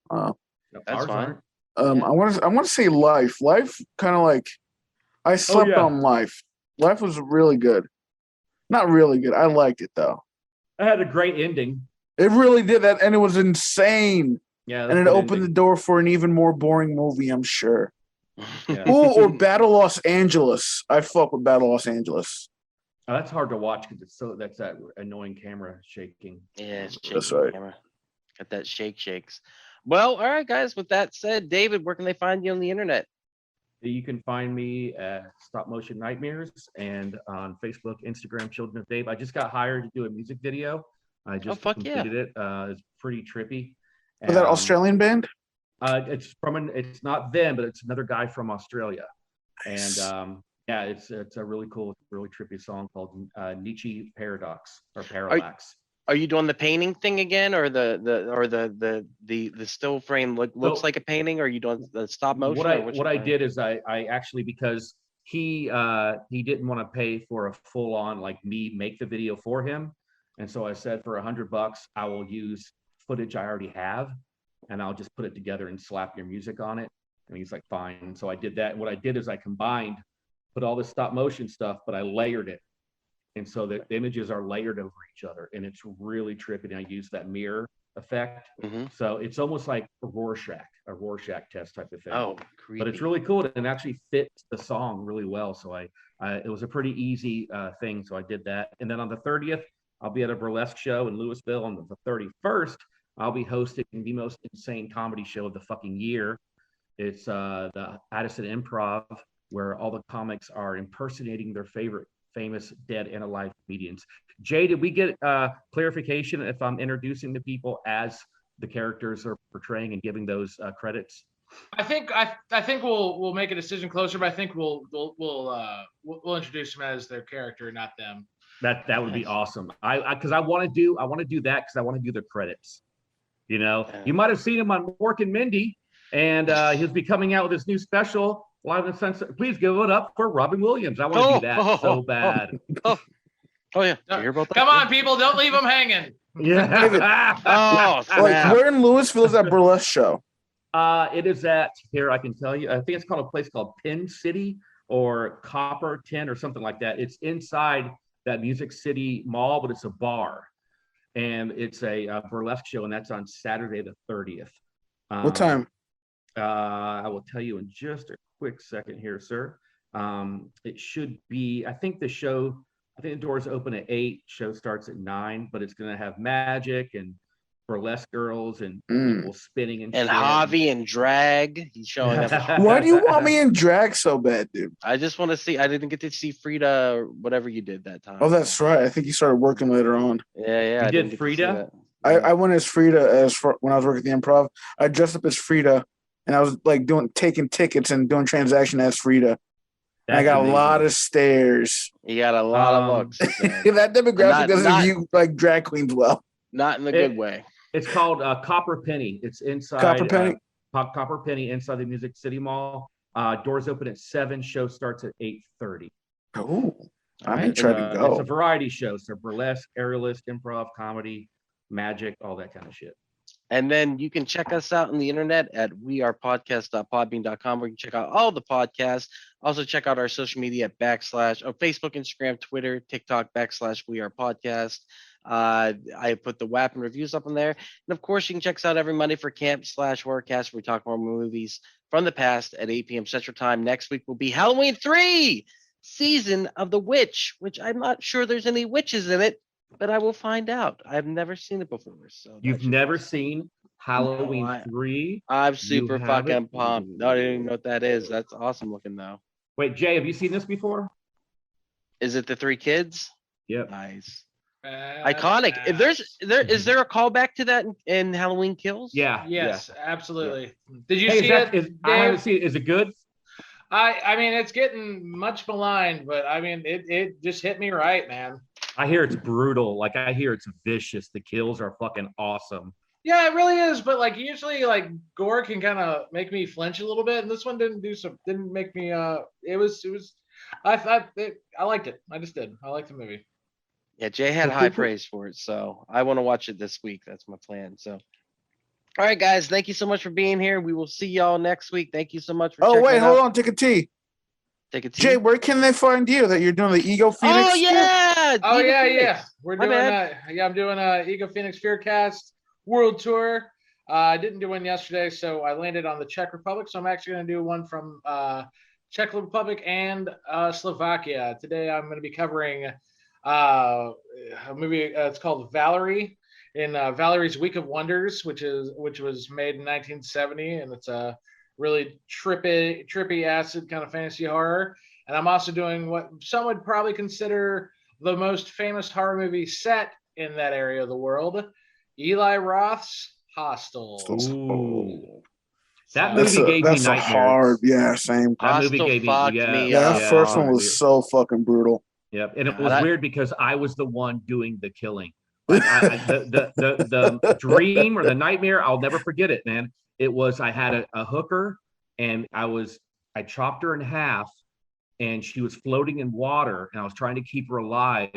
That's fine. I want to say Life. Life kind of like I slept on Life. Life was really good. Not really good. I liked it though. It had a great ending. It really did that, and it was insane. Yeah, and it opened the door for an even more boring movie, I'm sure. Yeah. Ooh, or Battle Los Angeles. I fuck with Battle Los Angeles. Oh, that's hard to watch because that's that annoying camera shaking. Yeah, it's shaking. That's right. Camera. Got that shakes. Well, all right, guys. With that said, David, where can they find you on the internet? You can find me at Stop Motion Nightmares and on Facebook, Instagram, Children of Dave. I just got hired to do a music video. I just completed it. It's pretty trippy. Was that Australian band? It's not them, but it's another guy from Australia. And yeah, it's a really cool, really trippy song called Nietzsche Paradox or Parallax. Are you doing the painting thing again, or the still frame looks like a painting? Or are you doing the stop motion? What I did is I actually, because he didn't want to pay for a full on like me make the video for him, and so I said for $100 I will use footage I already have, and I'll just put it together and slap your music on it. And he's like, fine. And so I did that. And what I did is I put all this stop motion stuff, but I layered it. And so the images are layered over each other, and it's really trippy. And I use that mirror effect. Mm-hmm. So it's almost like a Rorschach test type of thing. Oh, creepy. But it's really cool and actually fits the song really well. So it was a pretty easy thing. So I did that. And then on the 30th, I'll be at a burlesque show in Louisville. On the 31st, I'll be hosting the most insane comedy show of the fucking year. It's the Addison Improv, where all the comics are impersonating their favorite famous dead and alive comedians. Jay, did we get clarification if I'm introducing the people as the characters are portraying and giving those credits? I think we'll make a decision closer, but I think we'll introduce them as their character, not them. That would be awesome. Because I want to do that because I want to do the credits. You know, you might have seen him on Mork and Mindy, and he'll be coming out with his new special, Live in the Sunset. Please give it up for Robin Williams. I want to do that so bad. Oh yeah. You hear about that? Come on, people, don't leave them hanging. Yeah. Like, where in Louisville is that burlesque show? It is at, here I can tell you, I think it's called a place called Pin City or Copper Tin or something like that. It's inside that Music City Mall, but it's a bar. And it's a burlesque show, and that's on Saturday the 30th. What time? I will tell you in just a quick second here, sir. It should be, I think the doors open at 8, show starts at 9, but it's going to have magic and burlesque girls and people spinning and Javi and drag. He's showing up. Why do you want me in drag so bad, dude? I just want to see. I didn't get to see Frida or whatever you did that time. Oh, that's right. I think you started working later on. Yeah. You did Frida? I went as Frida when I was working at the Improv. I dressed up as Frida, and I was like taking tickets and doing transaction as Frida. And I got amazing. A lot of stares. You got a lot of looks. That demographic doesn't view like drag queens well. Not in the good way. It's called Copper Penny. It's inside Copper Penny. Copper Penny inside the Music City Mall. Doors open at 7. Show starts at 8:30. Oh, I'm gonna try to go. It's a variety show. So burlesque, aerialist, improv, comedy, magic, all that kind of shit. And then you can check us out on the internet at wearepodcast.podbean.com, where you can check out all the podcasts. Also check out our social media at Facebook, Instagram, Twitter, TikTok, /wearepodcast. I put the WAP and reviews up on there. And of course, you can check us out every Monday for Camp/Horrorcast, where we talk more movies from the past at 8 p.m. Central Time. Next week will be Halloween 3, Season of the Witch, which I'm not sure there's any witches in it, but I will find out. I've never seen it before. So you've never seen Halloween 3? I'm super fucking pumped. No, I didn't even know what that is. That's awesome looking though. Wait, Jay, have you seen this before? Is it the 3 kids? Yep. Nice. Iconic. Is there a callback to that in Halloween Kills? Yeah. Yes, absolutely. Yeah. Did you see it? I haven't seen it. Is it good? I mean, it's getting much maligned, but I mean, it just hit me right, man. I hear it's brutal. Like, I hear it's vicious. The kills are fucking awesome. Yeah, it really is. But like, usually, like, gore can kind of make me flinch a little bit, and this one didn't make me. It was. I liked it. I just did. I liked the movie. Yeah, Jay had high praise for it, so I want to watch it this week. That's my plan. So, all right, guys, thank you so much for being here. We will see y'all next week. Thank you so much for. Oh wait, hold on, take a tea. Take it. Jay, where can they find you? That you're doing the Ego Phoenix? Oh yeah. Oh Ego yeah, Phoenix. yeah. We're My doing bad. I'm doing Ego Phoenix Fearcast World Tour. I didn't do one yesterday, so I landed on the Czech Republic. So I'm actually going to do one from Czech Republic and Slovakia. Today I'm going to be covering a movie. It's called Valerie, in Valerie's Week of Wonders, which was made in 1970, and it's a really trippy acid kind of fantasy horror. And I'm also doing what some would probably consider the most famous horror movie set in that area of the world, Eli Roth's Hostel. Ooh. That movie gave me that's nightmares. Hard, yeah, same. That movie gave me, that first one was so fucking brutal. Yep, and it was weird because I was the one doing the killing. Like the dream or the nightmare, I'll never forget it, man. It was I had a hooker, and I chopped her in half, and she was floating in water, and I was trying to keep her alive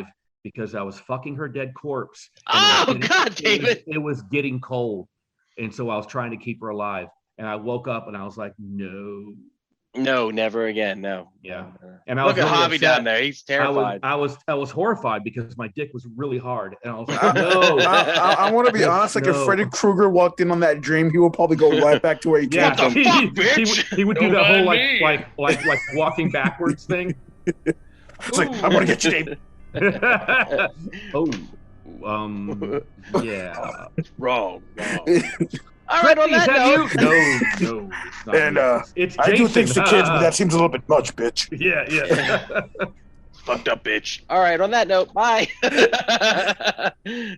because I was fucking her dead corpse. God, David! It was getting cold, and so I was trying to keep her alive. And I woke up and I was like, no, never again, no. Yeah, and I was look at really Javi upset. down there; he's terrified. I was horrified because my dick was really hard, and I was like, no. I want to be honest. Like, if Freddy Krueger walked in on that dream, he would probably go right back to where he came from. He would do the whole like walking backwards thing. It's like, I'm gonna get you, David. Yeah. Wrong. All right, on that note. No. It's not And it's I do Jason. things to kids, but that seems a little bit much, bitch. Yeah. Fucked up, bitch. All right, on that note, bye.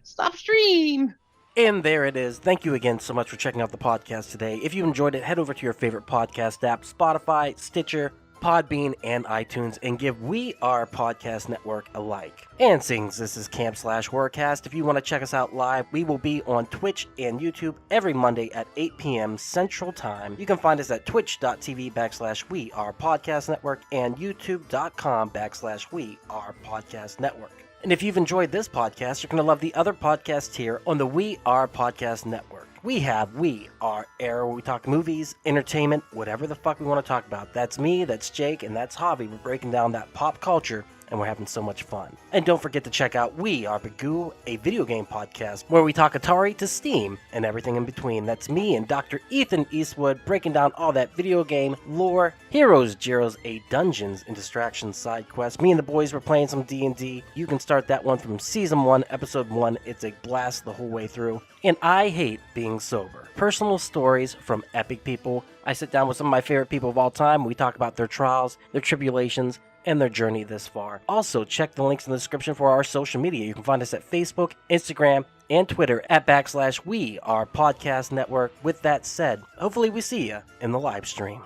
Stop stream. And there it is. Thank you again so much for checking out the podcast today. If you enjoyed it, head over to your favorite podcast app, Spotify, Stitcher, Podbean, and iTunes, and give We Are Podcast Network a like. And since this is Camp/Horrorcast, if you want to check us out live, we will be on Twitch and YouTube every Monday at 8 p.m. Central Time. You can find us at twitch.tv/We Are Podcast Network and youtube.com/We Are Podcast Network. And if you've enjoyed this podcast, you're going to love the other podcasts here on the We Are Podcast Network. We have We Are Air, where we talk movies, entertainment, whatever the fuck we want to talk about. That's me, that's Jake, and that's Javi. We're breaking down that pop culture, and we're having so much fun. And don't forget to check out We Are Bagu, a video game podcast, where we talk Atari to Steam and everything in between. That's me and Dr. Ethan Eastwood breaking down all that video game lore, heroes, Gyros, dungeons, and distractions side quests. Me and the boys were playing some D&D. You can start that one from Season 1, Episode 1. It's a blast the whole way through. And I hate being sober. Personal stories from epic people. I sit down with some of my favorite people of all time. We talk about their trials, their tribulations, and their journey this far. Also, check the links in the description for our social media. You can find us at Facebook, Instagram, and Twitter at /We Are Podcast Network. With that said, hopefully we see you in the live stream.